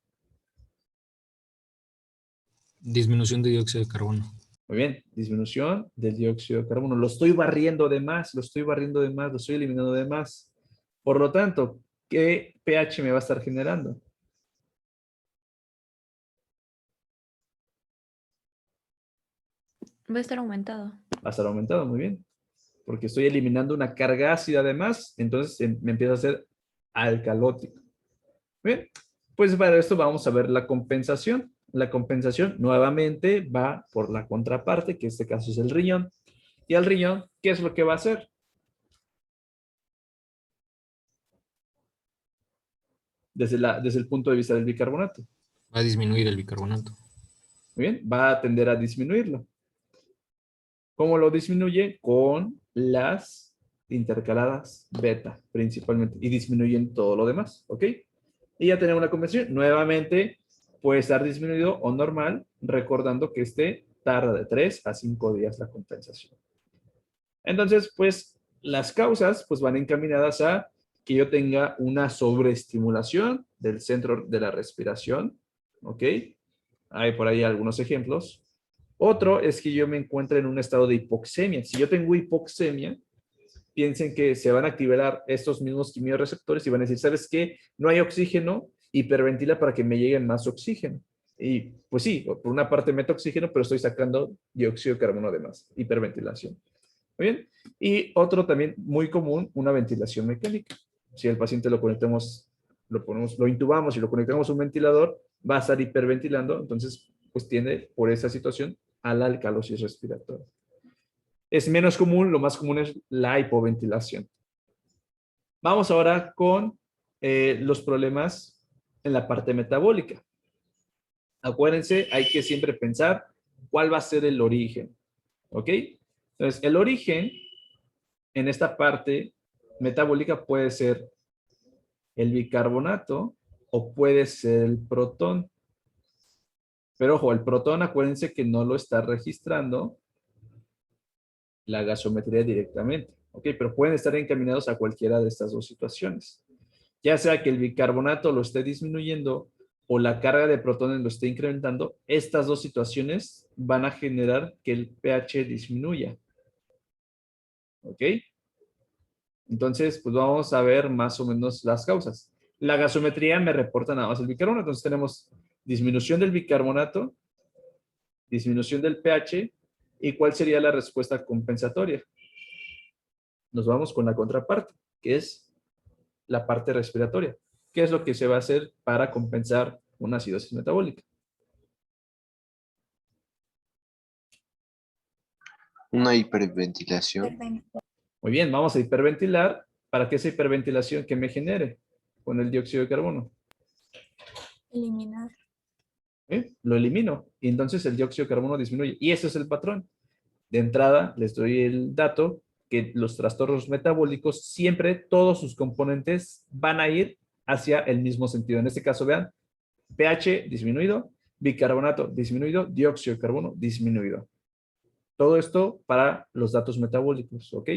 Disminución de dióxido de carbono. Muy bien, disminución del dióxido de carbono. Lo estoy barriendo de más, lo estoy barriendo de más, lo estoy eliminando de más. Por lo tanto, ¿qué pH me va a estar generando? Va a estar aumentado. Va a estar aumentado, muy bien. Porque estoy eliminando una carga ácida de más, entonces me empieza a hacer alcalótico. Bien, pues para esto vamos a ver la compensación. La compensación nuevamente va por la contraparte, que en este caso es el riñón. Y el riñón, ¿qué es lo que va a hacer? Desde el punto de vista del bicarbonato. Va a disminuir el bicarbonato. Muy bien, va a tender a disminuirlo. ¿Cómo lo disminuye? Con las intercaladas beta, principalmente. Y disminuyen todo lo demás, ¿ok? Y ya tenemos una convención. Nuevamente puede estar disminuido o normal, recordando que este tarda de 3 a 5 días la compensación. Entonces, pues las causas pues van encaminadas a que yo tenga una sobreestimulación del centro de la respiración, ¿ok? Hay por ahí algunos ejemplos. Otro es que yo me encuentre en un estado de hipoxemia. Si yo tengo hipoxemia, piensen que se van a activar estos mismos quimiorreceptores y van a decir, ¿sabes qué? No hay oxígeno, hiperventila para que me llegue más oxígeno. Y pues sí, por una parte meto oxígeno, pero estoy sacando dióxido de carbono además, hiperventilación. Muy bien. Y otro también muy común, una ventilación mecánica. Si el paciente lo conectamos, lo intubamos y lo conectamos a un ventilador, va a estar hiperventilando, entonces pues tiende por esa situación a la alcalosis respiratoria. Es menos común, lo más común es la hipoventilación. Vamos ahora con los problemas en la parte metabólica. Acuérdense, hay que siempre pensar cuál va a ser el origen. ¿Ok? Entonces, el origen en esta parte metabólica puede ser el bicarbonato o puede ser el protón. Pero ojo, el protón, acuérdense que no lo está registrando la gasometría directamente. ¿Ok? Pero pueden estar encaminados a cualquiera de estas dos situaciones. Ya sea que el bicarbonato lo esté disminuyendo o la carga de protones lo esté incrementando, estas dos situaciones van a generar que el pH disminuya. ¿Ok? Entonces, pues vamos a ver más o menos las causas. La gasometría me reporta nada más el bicarbonato. Entonces tenemos disminución del bicarbonato, disminución del pH, ¿y cuál sería la respuesta compensatoria? Nos vamos con la contraparte, que es la parte respiratoria. ¿Qué es lo que se va a hacer para compensar una acidosis metabólica? Una hiperventilación. Muy bien, vamos a hiperventilar para que esa hiperventilación que me genere con el dióxido de carbono. Eliminar. Lo elimino y entonces el dióxido de carbono disminuye. Y ese es el patrón. De entrada, les doy el dato que los trastornos metabólicos siempre todos sus componentes van a ir hacia el mismo sentido. En este caso, vean, pH disminuido, bicarbonato disminuido, dióxido de carbono disminuido. Todo esto para los datos metabólicos, ¿ok?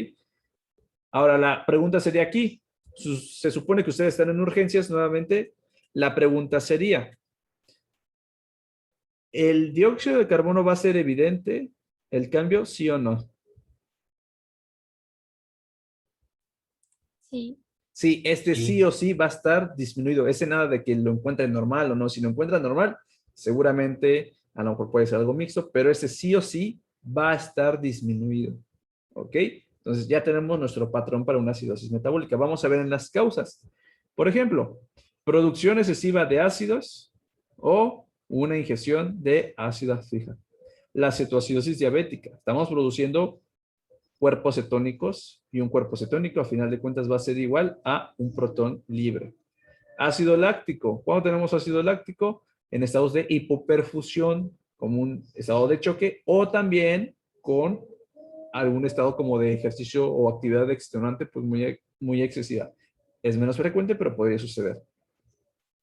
Ahora, la pregunta sería aquí. Se supone que ustedes están en urgencias nuevamente. La pregunta sería, ¿el dióxido de carbono va a ser evidente el cambio, sí o no? Sí. Sí, este Sí. sí o sí va a estar disminuido. Ese nada de que lo encuentren normal o no. Si lo encuentran normal, seguramente a lo mejor puede ser algo mixto, pero ese sí o sí va a estar disminuido. ¿Ok? Entonces ya tenemos nuestro patrón para una acidosis metabólica. Vamos a ver en las causas. Por ejemplo, producción excesiva de ácidos o una ingestión de ácida fija. La cetoacidosis diabética. Estamos produciendo cuerpos cetónicos y un cuerpo cetónico a final de cuentas va a ser igual a un protón libre. Ácido láctico. ¿Cuándo tenemos ácido láctico? En estados de hipoperfusión, como un estado de choque, o también con algún estado como de ejercicio o actividad extenuante, pues muy excesiva. Es menos frecuente, pero podría suceder.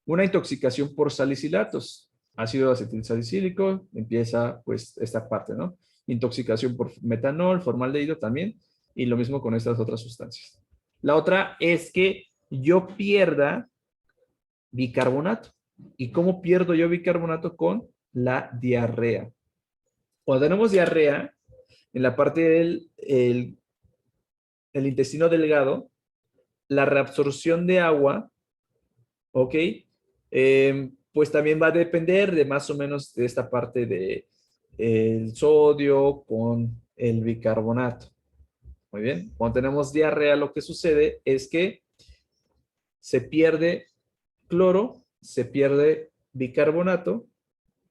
Una intoxicación por salicilatos. Ácido acetilsalicílico, empieza pues esta parte, ¿no? Intoxicación por metanol, formaldehído también, y lo mismo con estas otras sustancias. La otra es que yo pierda bicarbonato. ¿Y cómo pierdo yo bicarbonato? Con la diarrea. Cuando tenemos diarrea, en la parte del el intestino delgado, la reabsorción de agua, ¿ok? Pues también va a depender de más o menos de esta parte de el sodio con el bicarbonato. Muy bien. Cuando tenemos diarrea, lo que sucede es que se pierde cloro, se pierde bicarbonato,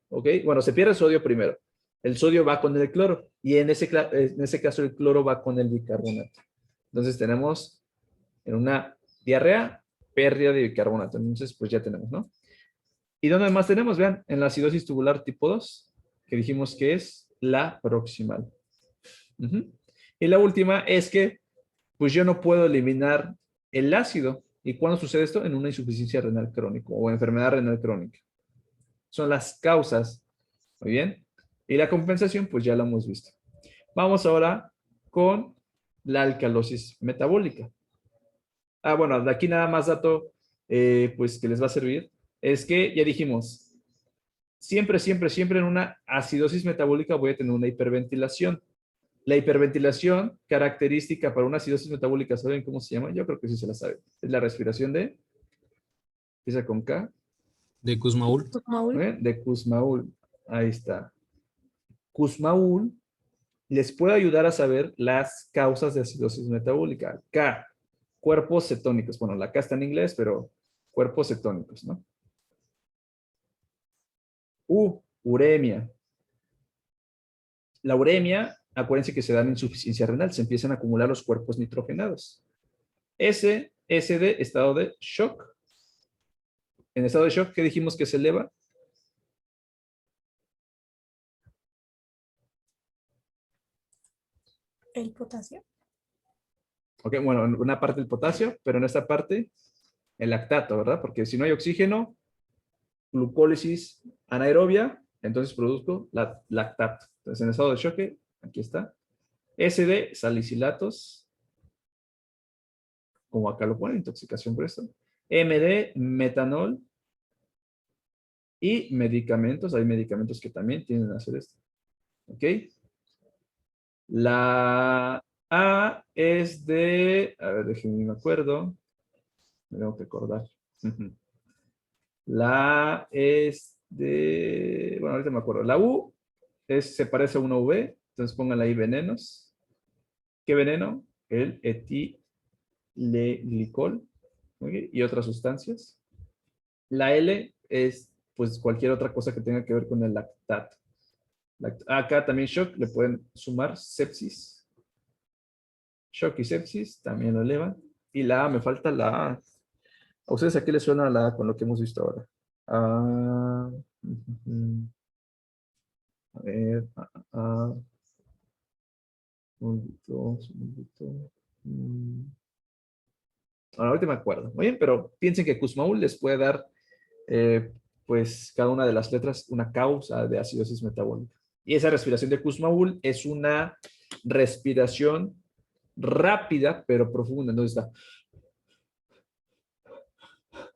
¿ok? Bueno, se pierde sodio primero. El sodio va con el cloro y en ese caso el cloro va con el bicarbonato. Entonces tenemos en una diarrea, pérdida de bicarbonato. Entonces, pues ya tenemos, ¿no? ¿Y dónde más tenemos? Vean, en la acidosis tubular tipo 2, que dijimos que es la proximal. Y la última es que, pues yo no puedo eliminar el ácido. ¿Y cuándo sucede esto? En una insuficiencia renal crónica o enfermedad renal crónica. Son las causas. Muy bien. Y la compensación, pues ya la hemos visto. Vamos ahora con la alcalosis metabólica. Bueno, de aquí nada más dato, pues que les va a servir, es que ya dijimos, siempre, siempre, siempre en una acidosis metabólica voy a tener una hiperventilación. La hiperventilación característica para una acidosis metabólica, ¿saben cómo se llama? Yo creo que sí se la saben. Es la respiración de, empieza con K, De Kussmaul. de Kussmaul. Ahí está. Kussmaul les puede ayudar a saber las causas de acidosis metabólica. K, cuerpos cetónicos. Bueno, la K está en inglés, pero cuerpos cetónicos, ¿no? Uremia. La uremia, acuérdense que se da en insuficiencia renal, se empiezan a acumular los cuerpos nitrogenados. SD, estado de shock. En estado de shock, ¿qué dijimos que se eleva? El potasio. Ok, bueno, en una parte el potasio, pero en esta parte el lactato, ¿verdad? Porque si no hay oxígeno, glucólisis anaerobia, entonces produzco lactato. Entonces en estado de shock, aquí está. SD, salicilatos, como acá lo ponen, intoxicación por esto. MD, metanol, Y medicamentos, hay medicamentos que también tienden a hacer esto. ¿Ok? La A es de, a ver, déjenme me acuerdo. Me tengo que acordar. Ujú. La A es de, bueno, ahorita me acuerdo. La U se parece a una V, entonces pónganle ahí venenos. ¿Qué veneno? El etilenglicol, ¿ok? Y otras sustancias. La L es pues cualquier otra cosa que tenga que ver con el lactato. Acá también shock, le pueden sumar sepsis. Shock y sepsis también lo elevan. Y la A, me falta la A. ¿A ustedes a qué les suena la A con lo que hemos visto ahora? Ah, a ver, un segundito. Ahorita me acuerdo. Muy bien, pero piensen que Kussmaul les puede dar, eh, pues, cada una de las letras una causa de acidosis metabólica. Y esa respiración de Kussmaul es una respiración rápida, pero profunda. Entonces está.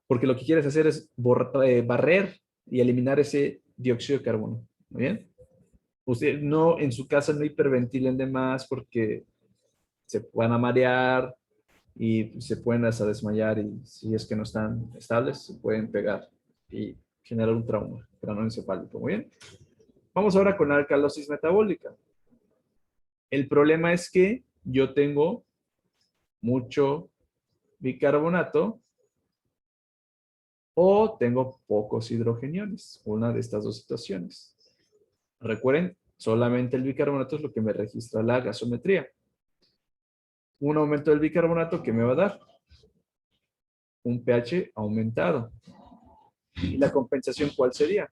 Porque lo que quieres hacer es barrer y eliminar ese dióxido de carbono. ¿Muy bien? Usted no, en su casa no hiperventilen de más porque se van a marear y se pueden hasta desmayar y si es que no están estables, se pueden pegar y generar un trauma craneoencefálico. Muy bien. Vamos ahora con la alcalosis metabólica. El problema es que yo tengo mucho bicarbonato o tengo pocos hidrogeniones, una de estas dos situaciones. Recuerden, solamente el bicarbonato es lo que me registra la gasometría. Un aumento del bicarbonato, ¿qué me va a dar? Un pH aumentado. ¿Y la compensación cuál sería?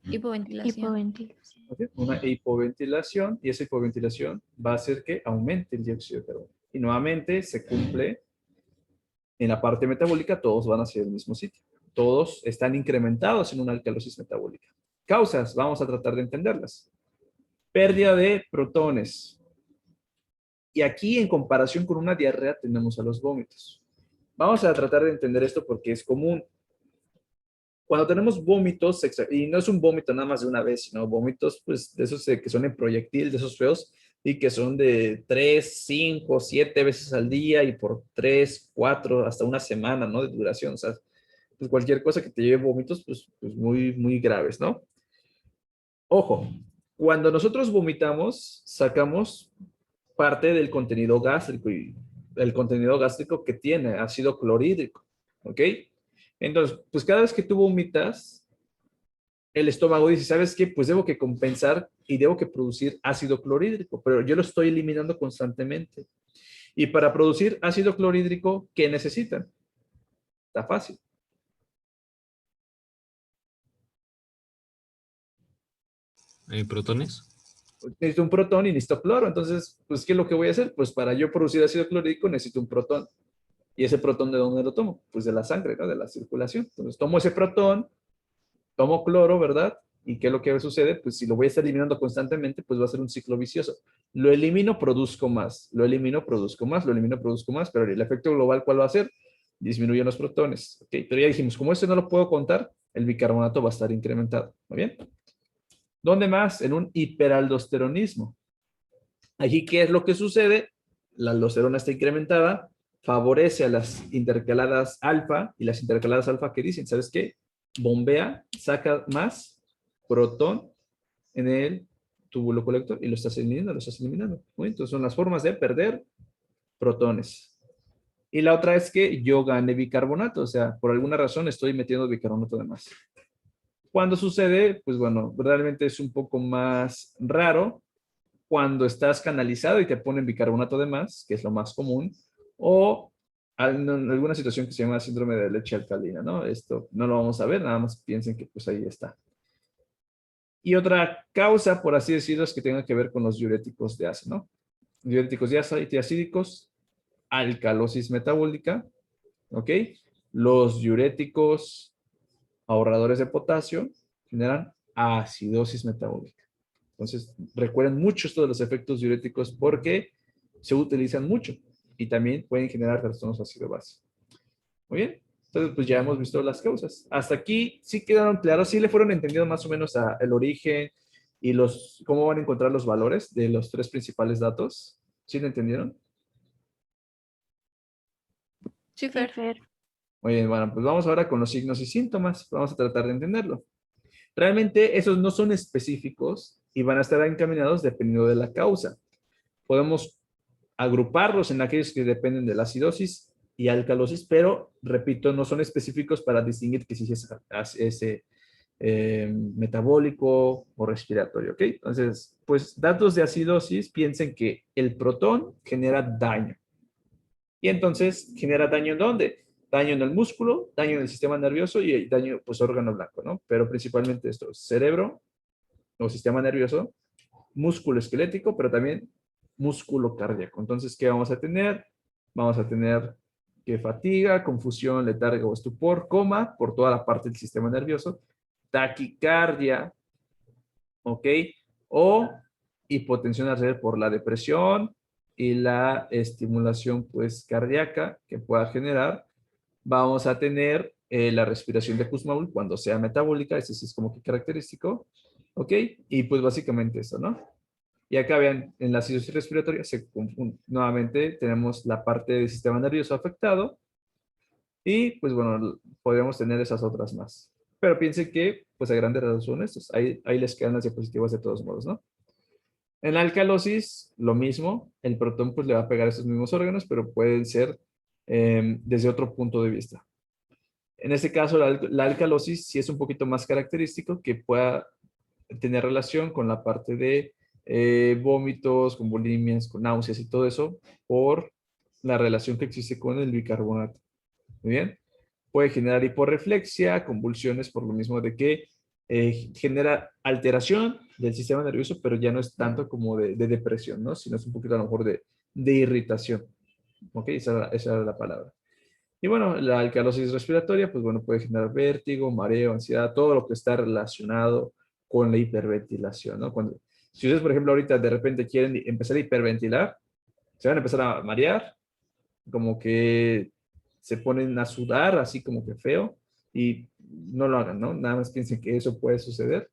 Hipoventilación. Hipoventilación. ¿Okay? Una hipoventilación, y esa hipoventilación va a hacer que aumente el dióxido de carbono. Y nuevamente se cumple en la parte metabólica, todos van hacia el mismo sitio. Todos están incrementados en una alcalosis metabólica. Causas, vamos a tratar de entenderlas. Pérdida de protones. Y aquí, en comparación con una diarrea, tenemos a los vómitos. Vamos a tratar de entender esto porque es común. Cuando tenemos vómitos, y no es un vómito nada más de una vez, sino vómitos, pues, de esos que son en proyectil, de esos feos, y que son de 3, 5, 7 veces al día y por 3, 4, hasta una semana, ¿no? De duración. O sea, pues cualquier cosa que te lleve vómitos, pues muy, muy graves, ¿no? Ojo, cuando nosotros vomitamos, sacamos parte del contenido gástrico y el contenido gástrico que tiene ácido clorhídrico, ¿ok? Entonces, pues cada vez que tú vomitas, el estómago dice, ¿sabes qué? Pues debo que compensar y debo que producir ácido clorhídrico, pero yo lo estoy eliminando constantemente. Y para producir ácido clorhídrico, ¿qué necesitan? Está fácil. ¿Protones? Necesito un protón y necesito cloro. Entonces, pues, ¿qué es lo que voy a hacer? Pues para yo producir ácido clorhídrico necesito un protón. ¿Y ese protón de dónde lo tomo? Pues de la sangre, ¿no? De la circulación. Entonces, tomo ese protón, tomo cloro, ¿verdad? ¿Y qué es lo que sucede? Pues si lo voy a estar eliminando constantemente, pues va a ser un ciclo vicioso. Lo elimino, produzco más. Lo elimino, produzco más. Lo elimino, produzco más. Pero el efecto global, ¿cuál va a ser? Disminuyen los protones. ¿Ok? Pero ya dijimos, como esto no lo puedo contar, el bicarbonato va a estar incrementado. ¿Muy bien? ¿Dónde más? En un hiperaldosteronismo. Aquí, ¿qué es lo que sucede? La aldosterona está incrementada, favorece a las intercaladas alfa, y las intercaladas alfa, ¿qué dicen? ¿Sabes qué? Bombea, saca más protón en el túbulo colector y lo estás eliminando, lo estás eliminando. ¿Muy? Entonces son las formas de perder protones. Y la otra es que yo gane bicarbonato, o sea, por alguna razón estoy metiendo bicarbonato de más. Cuando sucede, pues bueno, realmente es un poco más raro cuando estás canalizado y te ponen bicarbonato de más, que es lo más común, o en alguna situación que se llama síndrome de leche alcalina, ¿no? Esto no lo vamos a ver, nada más piensen que pues ahí está. Y otra causa, por así decirlo, es que tenga que ver con los diuréticos de asa, ¿no? Diuréticos de asa y tiacídicos, alcalosis metabólica, ¿ok? Los diuréticos ahorradores de potasio generan acidosis metabólica. Entonces, recuerden mucho esto de los efectos diuréticos porque se utilizan mucho y también pueden generar trastornos ácido-base. Muy bien. Entonces, pues ya hemos visto las causas. Hasta aquí sí quedaron claros, sí le fueron entendiendo más o menos el origen y cómo van a encontrar los valores de los tres principales datos. ¿Sí lo entendieron? Sí, Sí, Fer. Fer. Muy bien, bueno, pues vamos ahora con los signos y síntomas. Vamos a tratar de entenderlo. Realmente esos no son específicos y van a estar encaminados dependiendo de la causa. Podemos agruparlos en aquellos que dependen de la acidosis y alcalosis, pero, repito, no son específicos para distinguir que si es metabólico o respiratorio, ¿ok? Entonces, pues datos de acidosis, piensen que el protón genera daño. Y entonces, ¿genera daño en dónde? Daño en el músculo, daño en el sistema nervioso y daño, pues, órgano blanco, ¿no? Pero principalmente esto, cerebro o sistema nervioso, músculo esquelético, pero también músculo cardíaco. Entonces, ¿qué vamos a tener? Vamos a tener que fatiga, confusión, letargo o estupor, coma, por toda la parte del sistema nervioso, taquicardia, ¿ok? O hipotensión arterial por la depresión y la estimulación, pues, cardíaca que pueda generar. Vamos a tener la respiración de Kussmaul cuando sea metabólica, ese sí es como que característico, ¿ok? Y pues básicamente eso, ¿no? Y acá vean, en la acidosis respiratoria nuevamente tenemos la parte del sistema nervioso afectado y pues bueno, podríamos tener esas otras más. Pero piensen que pues a grandes rasgos son estos. Ahí les quedan las diapositivas de todos modos, ¿no? En la alcalosis, lo mismo. El protón pues le va a pegar a esos mismos órganos, pero pueden ser desde otro punto de vista. En este caso, la alcalosis sí es un poquito más característico que pueda tener relación con la parte de vómitos, con bulimias, con náuseas y todo eso, por la relación que existe con el bicarbonato. Muy bien. Puede generar hiporreflexia, convulsiones por lo mismo de que genera alteración del sistema nervioso, pero ya no es tanto como de depresión, ¿no? Sino es un poquito a lo mejor de irritación. ¿Ok? Esa era la palabra. Y bueno, la alcalosis respiratoria, pues bueno, puede generar vértigo, mareo, ansiedad, todo lo que está relacionado con la hiperventilación, ¿no? Si ustedes, por ejemplo, ahorita de repente quieren empezar a hiperventilar, se van a empezar a marear, como que se ponen a sudar, así como que feo, y no lo hagan, ¿no? Nada más piensen que eso puede suceder.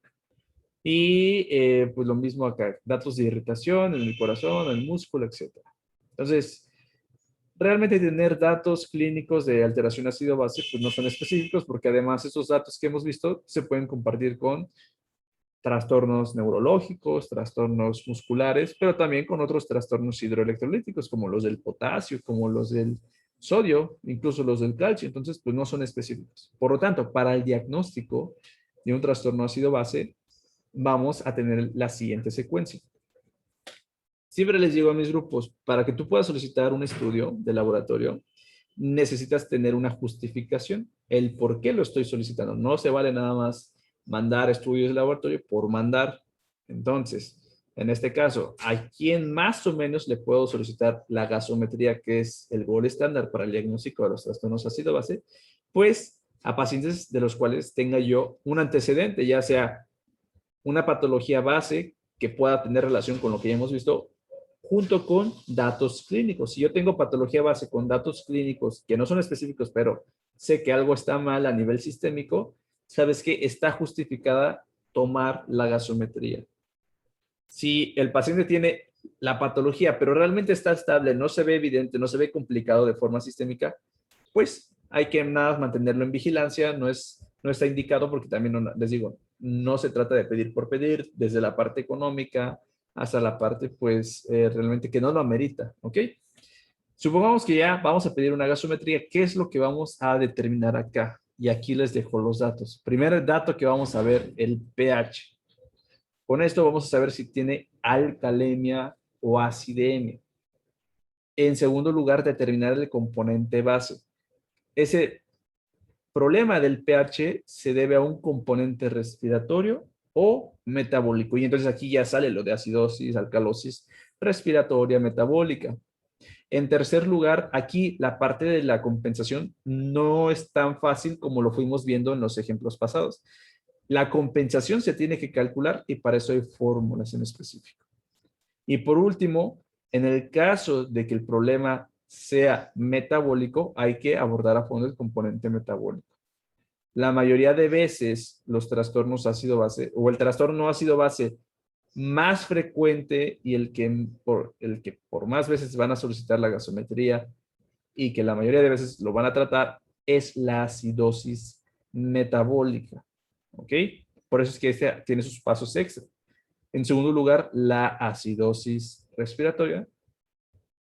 Y pues lo mismo acá, datos de irritación en el corazón, en el músculo, etcétera. Entonces, realmente tener datos clínicos de alteración ácido-base pues no son específicos porque además esos datos que hemos visto se pueden compartir con trastornos neurológicos, trastornos musculares, pero también con otros trastornos hidroelectrolíticos como los del potasio, como los del sodio, incluso los del calcio. Entonces, pues no son específicos. Por lo tanto, para el diagnóstico de un trastorno ácido-base, vamos a tener la siguiente secuencia. Siempre les digo a mis grupos, para que tú puedas solicitar un estudio de laboratorio, necesitas tener una justificación, el por qué lo estoy solicitando. No se vale nada más mandar estudios de laboratorio por mandar. Entonces, en este caso, ¿a quién más o menos le puedo solicitar la gasometría, que es el gol estándar para el diagnóstico de los trastornos ácido-base? Pues a pacientes de los cuales tenga yo un antecedente, ya sea una patología base que pueda tener relación con lo que ya hemos visto, junto con datos clínicos. Si yo tengo patología base con datos clínicos que no son específicos, pero sé que algo está mal a nivel sistémico, sabes que está justificada tomar la gasometría. Si el paciente tiene la patología, pero realmente está estable, no se ve evidente, no se ve complicado de forma sistémica, pues hay que nada más mantenerlo en vigilancia, no está indicado porque también, les digo, no se trata de pedir por pedir, desde la parte económica hasta la parte, pues, realmente que no lo amerita, ¿ok? Supongamos que ya vamos a pedir una gasometría, ¿qué es lo que vamos a determinar acá? Y aquí les dejo los datos. Primer dato que vamos a ver, el pH. Con esto vamos a saber si tiene alcalemia o acidemia. En segundo lugar, determinar el componente base. Ese problema del pH se debe a un componente respiratorio o metabólico. Y entonces aquí ya sale lo de acidosis, alcalosis respiratoria, metabólica. En tercer lugar, aquí la parte de la compensación no es tan fácil como lo fuimos viendo en los ejemplos pasados. La compensación se tiene que calcular y para eso hay fórmulas en específico. Y por último, en el caso de que el problema sea metabólico, hay que abordar a fondo el componente metabólico. La mayoría de veces los trastornos ácido-base o el trastorno ácido-base más frecuente y el que por más veces van a solicitar la gasometría y que la mayoría de veces lo van a tratar es la acidosis metabólica. ¿Ok? Por eso es que este tiene sus pasos extra. En segundo lugar, la acidosis respiratoria.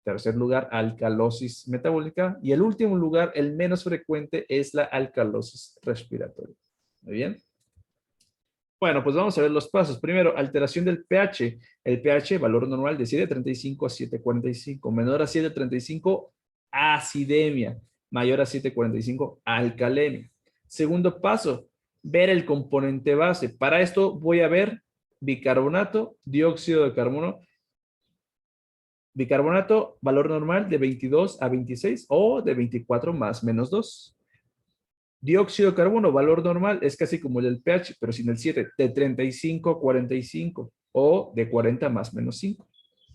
Tercer lugar, alcalosis metabólica. Y el último lugar, el menos frecuente, es la alcalosis respiratoria. Muy bien. Bueno, pues vamos a ver los pasos. Primero, alteración del pH. El pH, valor normal de 7.35 a 7.45. Menor a 7.35, acidemia. Mayor a 7.45, alcalemia. Segundo paso, ver el componente base. Para esto voy a ver bicarbonato, dióxido de carbono. Bicarbonato, valor normal de 22 a 26 o de 24 más menos 2. Dióxido de carbono, valor normal, es casi como el del pH, pero sin el 7, de 35 a 45 o de 40 más menos 5.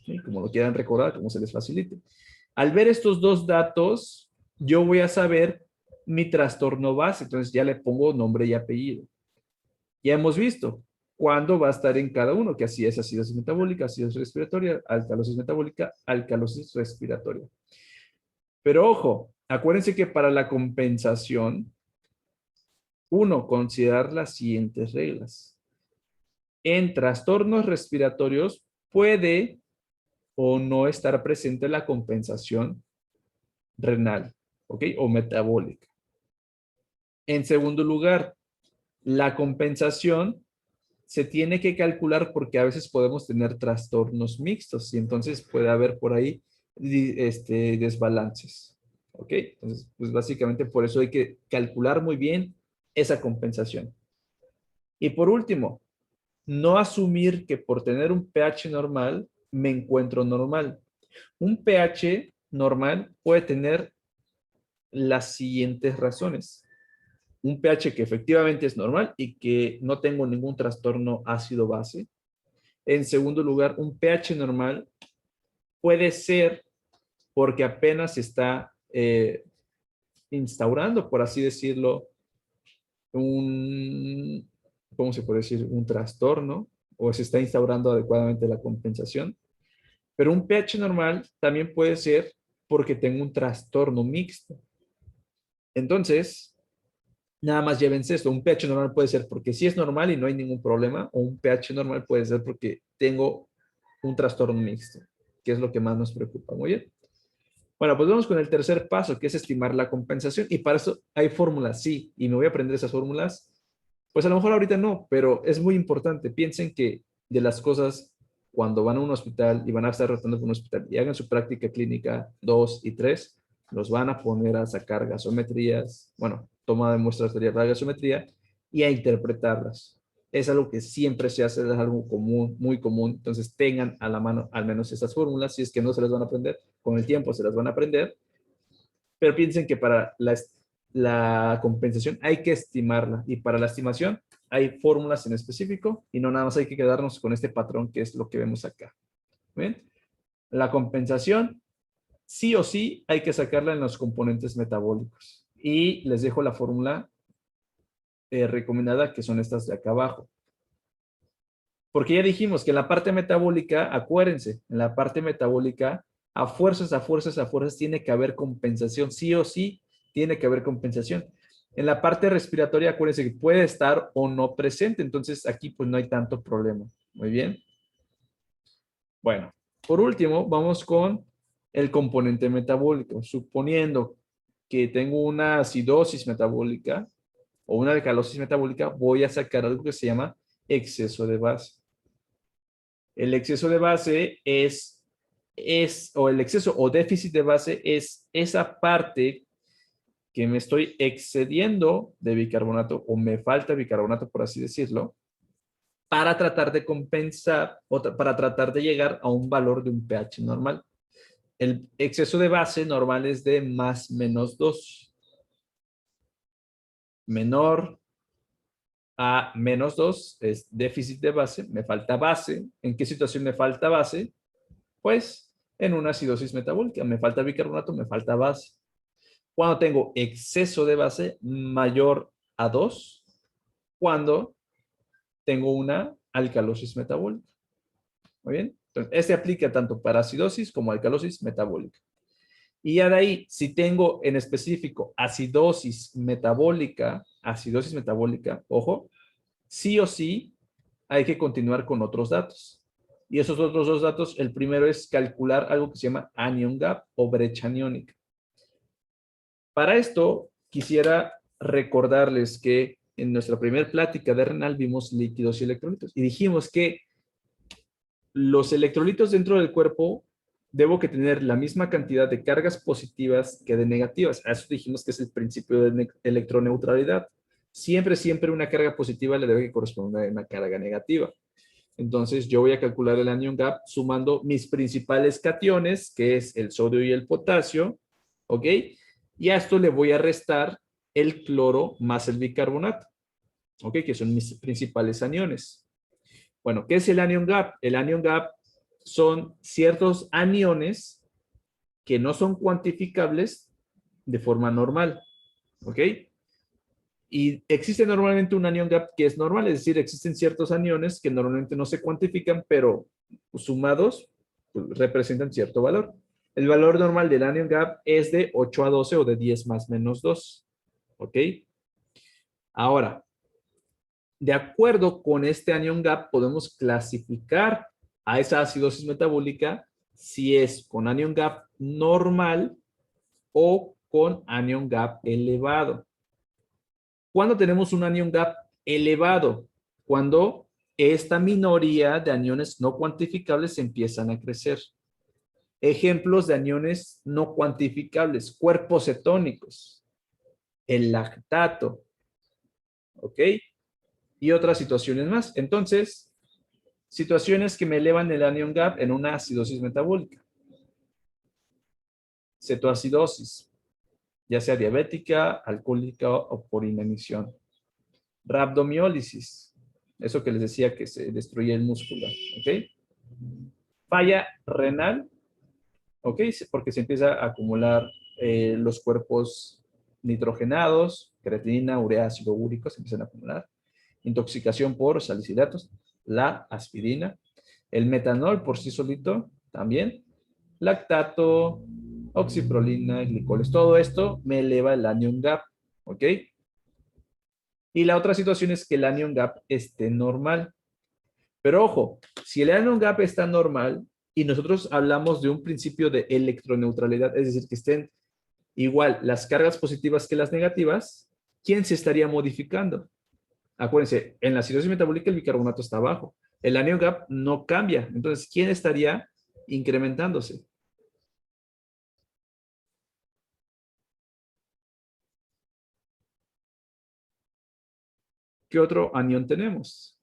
¿Sí? Como lo quieran recordar, como se les facilite. Al ver estos dos datos, yo voy a saber mi trastorno base, entonces ya le pongo nombre y apellido. Ya hemos visto cuándo va a estar en cada uno, que así es acidosis metabólica, acidosis respiratoria, alcalosis metabólica, alcalosis respiratoria. Pero ojo, acuérdense que para la compensación, uno, considerar las siguientes reglas. En trastornos respiratorios puede o no estar presente la compensación renal, ¿ok? O metabólica. En segundo lugar, la compensación se tiene que calcular porque a veces podemos tener trastornos mixtos y entonces puede haber por ahí desbalances. ¿Ok? Entonces, pues básicamente por eso hay que calcular muy bien esa compensación. Y por último, no asumir que por tener un pH normal me encuentro normal. Un pH normal puede tener las siguientes razones. Un pH que efectivamente es normal y que no tengo ningún trastorno ácido-base. En segundo lugar, un pH normal puede ser porque apenas se está instaurando, por así decirlo, ¿cómo se puede decir? Un trastorno o se está instaurando adecuadamente la compensación. Pero un pH normal también puede ser porque tengo un trastorno mixto. Entonces, nada más llévense esto. Un pH normal puede ser porque sí es normal y no hay ningún problema, o un pH normal puede ser porque tengo un trastorno mixto, que es lo que más nos preocupa. Muy bien. Bueno, pues vamos con el tercer paso, que es estimar la compensación. Y para eso hay fórmulas, sí, y me voy a aprender esas fórmulas. Pues a lo mejor ahorita no, pero es muy importante. Piensen que de las cosas, cuando van a un hospital y van a estar rotando por un hospital y hagan su práctica clínica 2 y 3, los van a poner a sacar gasometrías, bueno, toma de muestras de la gasometría y a interpretarlas. Es algo que siempre se hace, es algo común, muy común. Entonces tengan a la mano al menos esas fórmulas, si es que no se las van a aprender, con el tiempo se las van a aprender, pero piensen que para la compensación hay que estimarla y para la estimación hay fórmulas en específico y no nada más hay que quedarnos con este patrón que es lo que vemos acá. ¿Ven? La compensación sí o sí hay que sacarla en los componentes metabólicos y les dejo la fórmula recomendada que son estas de acá abajo. Porque ya dijimos que en la parte metabólica, acuérdense, en la parte metabólica a fuerzas tiene que haber compensación, sí o sí tiene que haber compensación. En la parte respiratoria, acuérdense que puede estar o no presente, entonces aquí pues no hay tanto problema. Muy bien. Bueno, por último, vamos con el componente metabólico. Suponiendo que tengo una acidosis metabólica o una alcalosis metabólica, voy a sacar algo que se llama exceso de base. El exceso de base o el exceso o déficit de base es esa parte que me estoy excediendo de bicarbonato o me falta bicarbonato, por así decirlo, para tratar de compensar o para tratar de llegar a un valor de un pH normal. El exceso de base normal es de más menos 2. Menor a menos 2 es déficit de base, me falta base. ¿En qué situación me falta base? Pues en una acidosis metabólica. Me falta bicarbonato, me falta base. Cuando tengo exceso de base mayor a 2, cuando tengo una alcalosis metabólica. Muy bien. Entonces, este aplica tanto para acidosis como alcalosis metabólica. Y ya de ahí, si tengo en específico acidosis metabólica, ojo, sí o sí hay que continuar con otros datos. Y esos otros dos datos, el primero es calcular algo que se llama anion gap o brecha aniónica. Para esto, quisiera recordarles que en nuestra primera plática de renal vimos líquidos y electrolitos. Y dijimos que los electrolitos dentro del cuerpo debo que tener la misma cantidad de cargas positivas que de negativas. A eso dijimos que es el principio de electroneutralidad. Siempre, siempre una carga positiva le debe corresponder a una carga negativa. Entonces yo voy a calcular el anion gap sumando mis principales cationes, que es el sodio y el potasio, ¿ok? Y a esto le voy a restar el cloro más el bicarbonato, ¿ok? Que son mis principales aniones. Bueno, ¿qué es el anion gap? El anion gap son ciertos aniones que no son cuantificables de forma normal, ¿ok? Y existe normalmente un anion gap que es normal, es decir, existen ciertos aniones que normalmente no se cuantifican, pero sumados pues, representan cierto valor. El valor normal del anion gap es de 8 a 12 o de 10 más menos 2, ¿ok? Ahora, de acuerdo con este anion gap, podemos clasificar a esa acidosis metabólica si es con anion gap normal o con anion gap elevado. ¿Cuándo tenemos un anion gap elevado? Cuando esta minoría de aniones no cuantificables empiezan a crecer. Ejemplos de aniones no cuantificables, cuerpos cetónicos, el lactato, ¿ok? Y otras situaciones más. Entonces, situaciones que me elevan el anion gap en una acidosis metabólica. Cetoacidosis, ya sea diabética, alcohólica o por inanición. Rhabdomiólisis, eso que les decía que se destruye el músculo, ¿ok? Falla renal, ¿ok? Porque se empieza a acumular los cuerpos nitrogenados, creatinina, urea, ácido úrico, se empiezan a acumular. Intoxicación por salicilatos, la aspirina, el metanol por sí solito también, lactato, oxiprolina, glicoles, todo esto me eleva el anion gap, ¿ok? Y la otra situación es que el anion gap esté normal. Pero ojo, si el anion gap está normal y nosotros hablamos de un principio de electroneutralidad, es decir, que estén igual las cargas positivas que las negativas, ¿quién se estaría modificando? Acuérdense, en la acidosis metabólica el bicarbonato está abajo. El anion gap no cambia. Entonces, ¿quién estaría incrementándose? ¿Qué otro anión tenemos?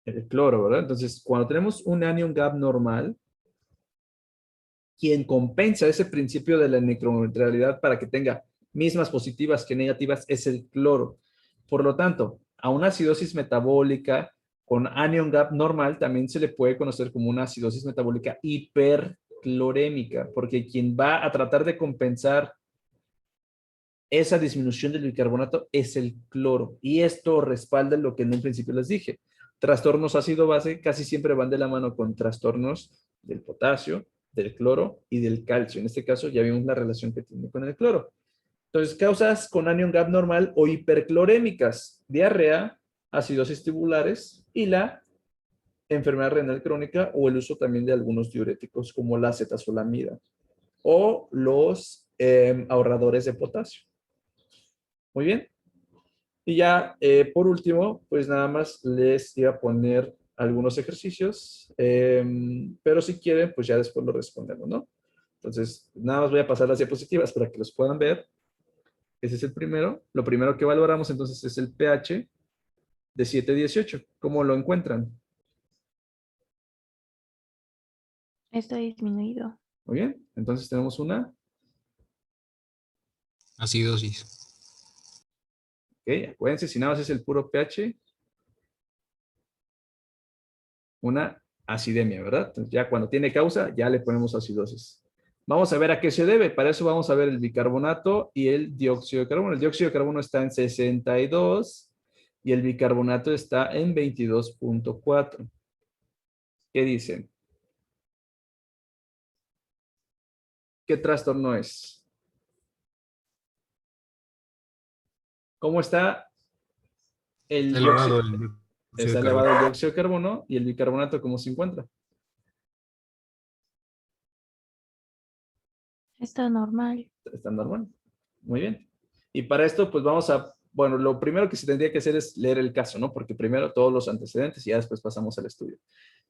El cloro, ¿verdad? Entonces, cuando tenemos un anion gap normal, quien compensa ese principio de la electroneutralidad para que tenga mismas positivas que negativas es el cloro. Por lo tanto, a una acidosis metabólica con anion gap normal también se le puede conocer como una acidosis metabólica hiperclorémica, porque quien va a tratar de compensar esa disminución del bicarbonato es el cloro. Y esto respalda lo que en un principio les dije. Trastornos ácido-base casi siempre van de la mano con trastornos del potasio, del cloro y del calcio. En este caso ya vimos la relación que tiene con el cloro. Entonces, causas con anion gap normal o hiperclorémicas, diarrea, acidosis tubulares y la enfermedad renal crónica o el uso también de algunos diuréticos como la acetazolamida o los ahorradores de potasio. Muy bien. Y ya, por último, pues nada más les iba a poner algunos ejercicios, pero si quieren, pues ya después lo respondemos, ¿no? Entonces, nada más voy a pasar las diapositivas para que los puedan ver. Ese es el primero. Lo primero que valoramos entonces es el pH de 7,18. ¿Cómo lo encuentran? Está disminuido. Muy bien. Entonces tenemos una. Acidosis. Ok, acuérdense, si nada más es el puro pH, Una acidemia, ¿verdad? Entonces ya cuando tiene causa, ya le ponemos acidosis. Vamos a ver a qué se debe. Para eso vamos a ver el bicarbonato y el dióxido de carbono. El dióxido de carbono está en 62 y el bicarbonato está en 22.4. ¿Qué dicen? ¿Qué trastorno es? ¿Cómo está el Está dióxido? elevado el dióxido Está de elevado el carbono. dióxido de carbono y el bicarbonato, ¿cómo se encuentra? Está normal. Está normal. Muy bien. Y para esto, pues vamos a, bueno, lo primero que se tendría que hacer es leer el caso, ¿no? Porque primero todos los antecedentes y ya después pasamos al estudio.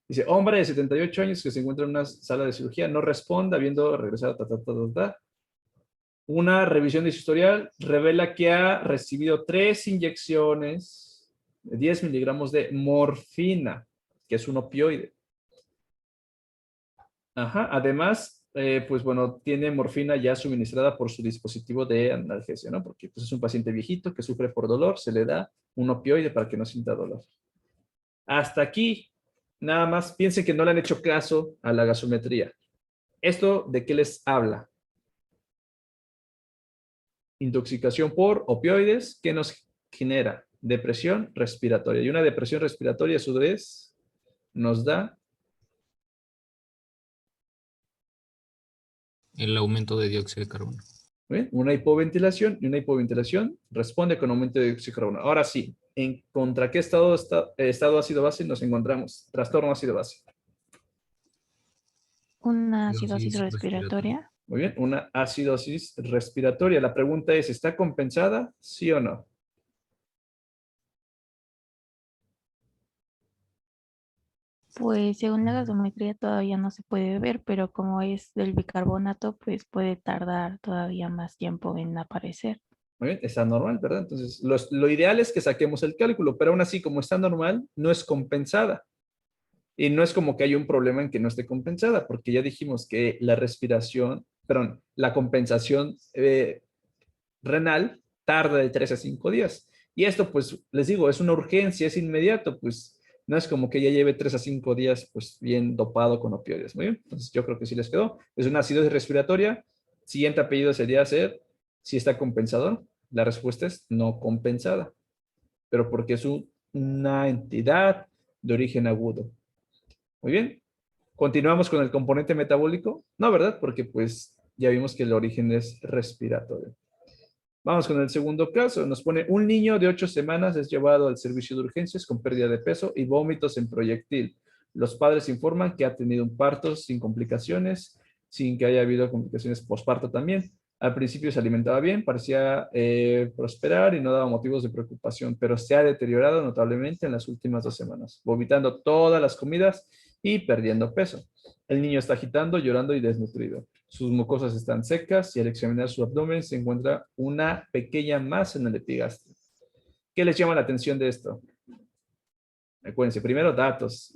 Dice, hombre de 78 años que se encuentra en una sala de cirugía, no responde, habiendo regresado, Una revisión de su historial revela que ha recibido 3 inyecciones de 10 miligramos de morfina, que es un opioide. Ajá. Además, pues bueno, tiene morfina ya suministrada por su dispositivo de analgesia, ¿no? Porque pues, es un paciente viejito que sufre por dolor, se le da un opioide para que no sienta dolor. Hasta aquí, nada más, piensen que no le han hecho caso a la gasometría. ¿Esto de qué les habla? Intoxicación por opioides que nos genera depresión respiratoria. Y una depresión respiratoria a su vez nos da El aumento de dióxido de carbono. una hipoventilación, y una hipoventilación responde con aumento de dióxido de carbono. Ahora sí, ¿en contra qué estado ácido-base nos encontramos? Trastorno ácido-base. Una acidosis Acidosis respiratoria. respiratoria. Muy bien, una acidosis respiratoria. La pregunta es, ¿está compensada? ¿Sí o no? Pues según la gasometría todavía no se puede ver, pero como es del bicarbonato, pues puede tardar todavía más tiempo en aparecer. Muy bien, está normal, ¿verdad? Entonces, lo ideal es que saquemos el cálculo, pero aún así, como está normal, no es compensada. Y no es como que haya un problema en que no esté compensada, porque ya dijimos que la respiración, perdón, la compensación renal tarda de 3 a 5 días. Y esto, pues, les digo, es una urgencia, es inmediato, pues, no es como que ya lleve 3 a 5 días, pues, bien dopado con opioides. Muy bien, entonces yo creo que sí les quedó. Es una acidosis respiratoria. Siguiente apellido sería ser, si está compensador. La respuesta es no compensada, pero porque es una entidad de origen agudo. Muy bien. Continuamos con el componente metabólico. No, ¿verdad? Porque pues ya vimos que el origen es respiratorio. Vamos con el segundo caso. Nos pone un niño de 8 semanas es llevado al servicio de urgencias con pérdida de peso y vómitos en proyectil. Los padres informan que ha tenido un parto sin complicaciones, sin que haya habido complicaciones posparto también. Al principio se alimentaba bien, parecía prosperar y no daba motivos de preocupación, pero se ha deteriorado notablemente en las últimas 2 semanas, vomitando todas las comidas y perdiendo peso. El niño está agitando, llorando y desnutrido. Sus mucosas están secas y al examinar su abdomen se encuentra una pequeña masa en el epigastrio. ¿Qué les llama la atención de esto? Acuérdense, primero datos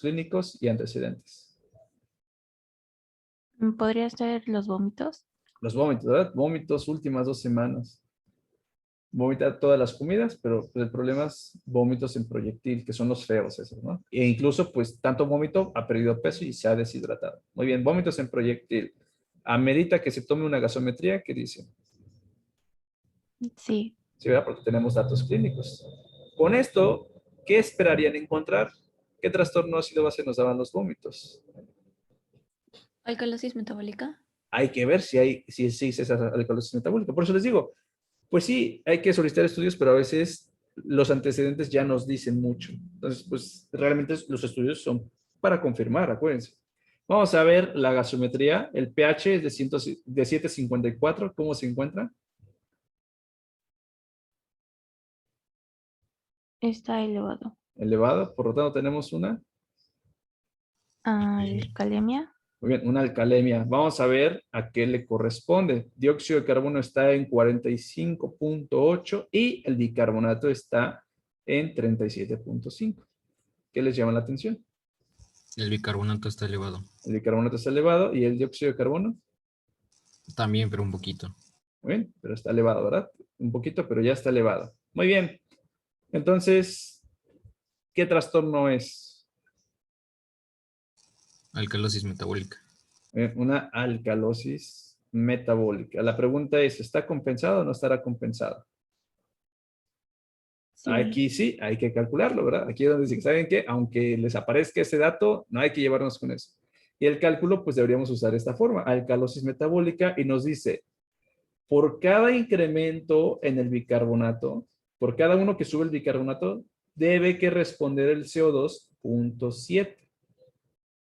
clínicos y antecedentes. ¿Podría ser los vómitos? Los vómitos, ¿verdad? Vómitos últimas 2 semanas. Vomita todas las comidas, pero el problema es vómitos en proyectil, que son los feos esos, ¿no? E incluso, pues, tanto vómito ha perdido peso y se ha deshidratado. Muy bien, vómitos en proyectil. Amerita que se tome una gasometría, ¿qué dice? Sí. Sí, ¿verdad? Porque tenemos datos clínicos. Con esto, ¿qué esperarían encontrar? ¿Qué trastorno ácido base nos daban los vómitos? Alcalosis metabólica. Hay que ver si existe esa alcalosis metabólica. Por eso les digo, pues sí, hay que solicitar estudios, pero a veces los antecedentes ya nos dicen mucho. Entonces, pues realmente los estudios son para confirmar, acuérdense. Vamos a ver la gasometría. El pH es de 7.54. ¿Cómo se encuentra? Está elevado. Elevado. Por lo tanto, tenemos una. Alcalemia. Muy bien, una alcalemia. Vamos a ver a qué le corresponde. Dióxido de carbono está en 45.8 y el bicarbonato está en 37.5. ¿Qué les llama la atención? El bicarbonato está elevado. El bicarbonato está elevado y el dióxido de carbono. También, pero un poquito. Muy bien, pero está elevado, ¿verdad? Un poquito, pero ya está elevado. Muy bien. Entonces, ¿qué trastorno es? Alcalosis metabólica. Una alcalosis metabólica. La pregunta es, ¿está compensado o no estará compensado? Sí. Aquí sí, hay que calcularlo, ¿verdad? Aquí es donde dicen, ¿saben qué? Aunque les aparezca ese dato, no hay que llevarnos con eso. Y el cálculo, pues deberíamos usar esta forma, alcalosis metabólica, y nos dice, por cada incremento en el bicarbonato, por cada uno que sube el bicarbonato, debe que responder el CO2 .7.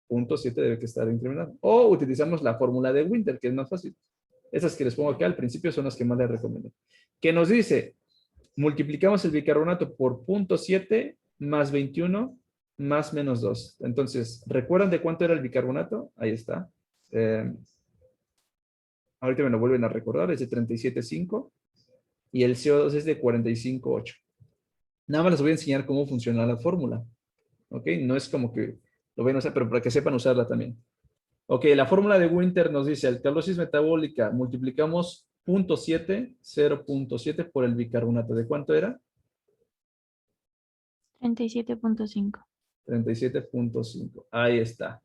Punto 7 debe que estar incrementado. O utilizamos la fórmula de Winter, que es más fácil. Esas que les pongo acá al principio son las que más les recomiendo. Que nos dice, multiplicamos el bicarbonato por 0.7 más 21 más menos 2. Entonces, ¿recuerdan de cuánto era el bicarbonato? Ahí está. Ahorita me lo vuelven a recordar, es de 37.5 y el CO2 es de 45.8. Nada más les voy a enseñar cómo funciona la fórmula. ¿Ok? No es como que lo ven a usar, pero para que sepan usarla también. Ok, la fórmula de Winter nos dice alcalosis metabólica, multiplicamos 0.7 por el bicarbonato. ¿De cuánto era? 37.5. 37.5. Ahí está.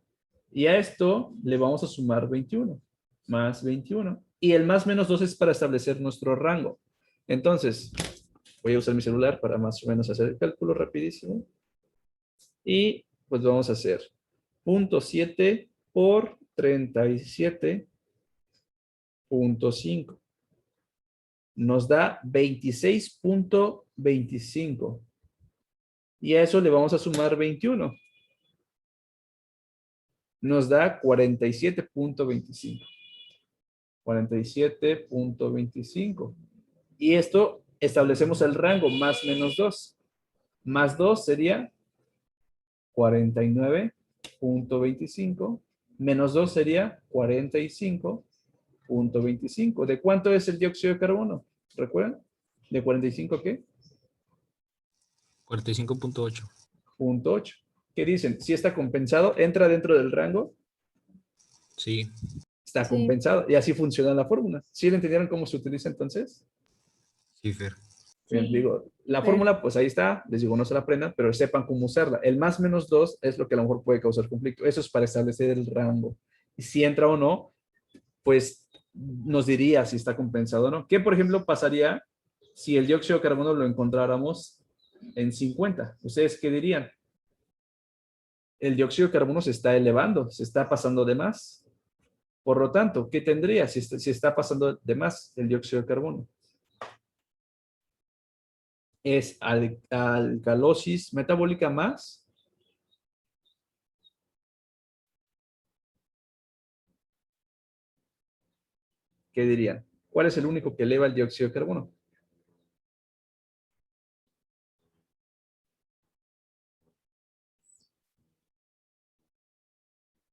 Y a esto le vamos a sumar 21, más 21. Y el más menos 2 es para establecer nuestro rango. Entonces, voy a usar mi celular para más o menos hacer el cálculo rapidísimo. Y pues vamos a hacer 0.7 por 37.5. Nos da 26.25. Y a eso le vamos a sumar 21. Nos da 47.25. 47.25. Y esto establecemos el rango más menos 2. Más 2 sería 49.25. Menos 2 sería 45.25. ¿De cuánto es el dióxido de carbono? ¿Recuerdan? ¿De 45 qué? 45.8. 0.8. ¿Qué dicen? Si está compensado, entra dentro del rango, Sí. está Sí. compensado. Y así funciona la fórmula. ¿Sí le entendieron cómo se utiliza entonces? Sí, Fer. Bien, Sí. digo, la Sí. fórmula, pues ahí está. Les digo, no se la aprendan, pero sepan cómo usarla. El más menos 2 es lo que a lo mejor puede causar conflicto. Eso es para establecer el rango. Y si entra o no, pues nos diría si está compensado o no. ¿Qué, por ejemplo, pasaría si el dióxido de carbono lo encontráramos en 50? ¿Ustedes qué dirían? El dióxido de carbono se está elevando, se está pasando de más. Por lo tanto, ¿qué tendría si está pasando de más el dióxido de carbono? Es alcalosis metabólica más. ¿Qué dirían? ¿Cuál es el único que eleva el dióxido de carbono?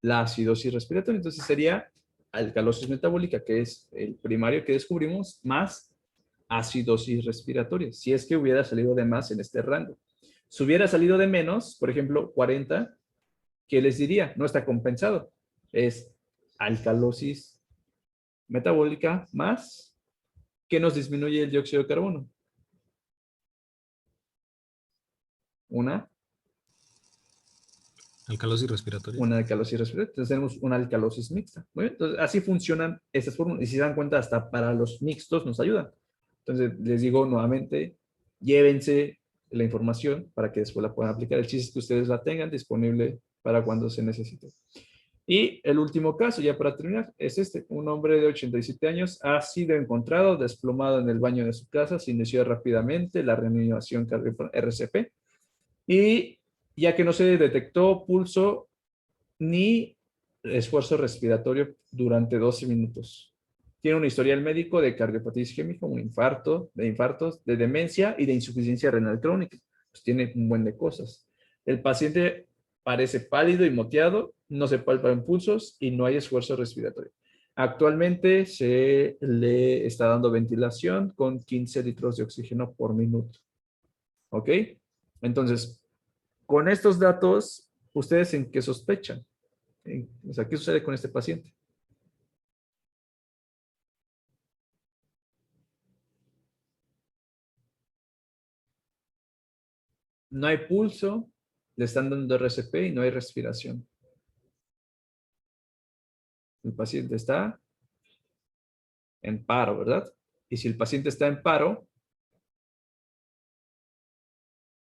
La acidosis respiratoria. Entonces sería alcalosis metabólica, que es el primario que descubrimos, más acidosis respiratoria, si es que hubiera salido de más en este rango. Si hubiera salido de menos, por ejemplo, 40, ¿qué les diría? No está compensado. Es alcalosis metabólica más que nos disminuye el dióxido de carbono. Una Alcalosis respiratoria. alcalosis respiratoria. Entonces tenemos una alcalosis mixta. Muy bien. Entonces así funcionan estas fórmulas. Y si se dan cuenta, hasta para los mixtos nos ayudan. Entonces les digo nuevamente, llévense la información para que después la puedan aplicar. El chiste es que ustedes la tengan disponible para cuando se necesite. Y el último caso, ya para terminar, es este. Un hombre de 87 años ha sido encontrado desplomado en el baño de su casa. Se inició rápidamente la reanimación RCP. Y ya que no se detectó pulso ni esfuerzo respiratorio durante 12 minutos. Tiene un historial médico de cardiopatía isquémica, un infarto, de infartos, de demencia y de insuficiencia renal crónica. Pues tiene un buen de cosas. El paciente parece pálido y moteado, no se palpan pulsos y no hay esfuerzo respiratorio. Actualmente se le está dando ventilación con 15 litros de oxígeno por minuto. ¿Ok? Entonces, con estos datos, ¿ustedes en qué sospechan? O sea, ¿qué sucede con este paciente? No hay pulso, le están dando RCP y no hay respiración. El paciente está en paro, ¿verdad? Y si el paciente está en paro,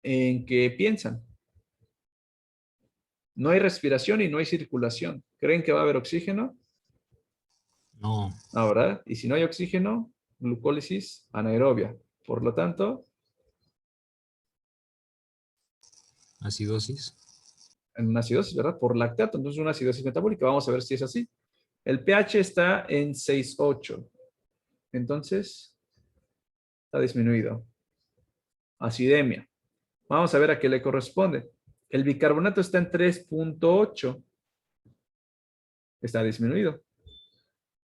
¿en qué piensan? No hay respiración y no hay circulación. ¿Creen que va a haber oxígeno? No. No, ¿verdad? Y si no hay oxígeno, glucólisis anaerobia. Por lo tanto, Acidosis. en una acidosis, ¿verdad? Por lactato. Entonces, una acidosis metabólica. Vamos a ver si es así. El pH está en 6,8. Entonces, está disminuido. Acidemia. Vamos a ver a qué le corresponde. El bicarbonato está en 3,8. Está disminuido.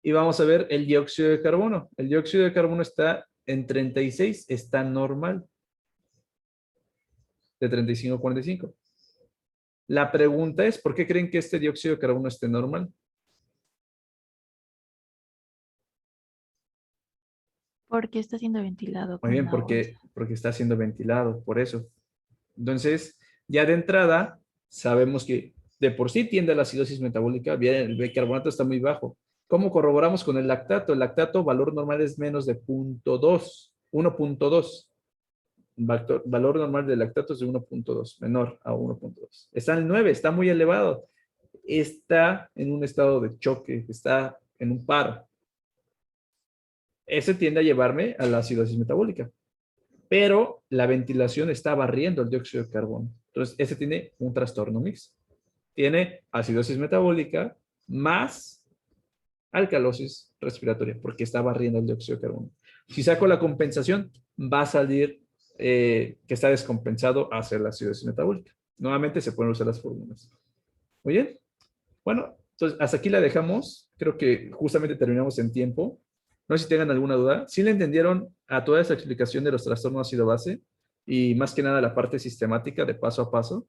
Y vamos a ver el dióxido de carbono. El dióxido de carbono está en 36. Está normal. De 35 a 45. La pregunta es, ¿por qué creen que este dióxido de carbono esté normal? Porque está siendo ventilado Muy bien, con agua. porque está siendo ventilado, por eso. Entonces, ya de entrada, sabemos que de por sí tiende a la acidosis metabólica. Bien, el bicarbonato está muy bajo. ¿Cómo corroboramos con el lactato? El lactato, valor normal es menos de 0,2, 1,2. Valor normal del lactato es de 1,2, menor a 1,2. Está en el 9, está muy elevado. Está en un estado de choque, está en un paro. Ese tiende a llevarme a la acidosis metabólica. Pero la ventilación está barriendo el dióxido de carbono. Entonces, ese tiene un trastorno mixto. Tiene acidosis metabólica más alcalosis respiratoria, porque está barriendo el dióxido de carbono. Si saco la compensación, va a salir que está descompensado hacia la acidosis metabólica. Nuevamente se pueden usar las fórmulas. Muy bien. Bueno, entonces hasta aquí la dejamos. Creo que justamente terminamos en tiempo. No sé si tengan alguna duda. ¿Sí le entendieron a toda esa explicación de los trastornos ácido-base? Y más que nada la parte sistemática de paso a paso.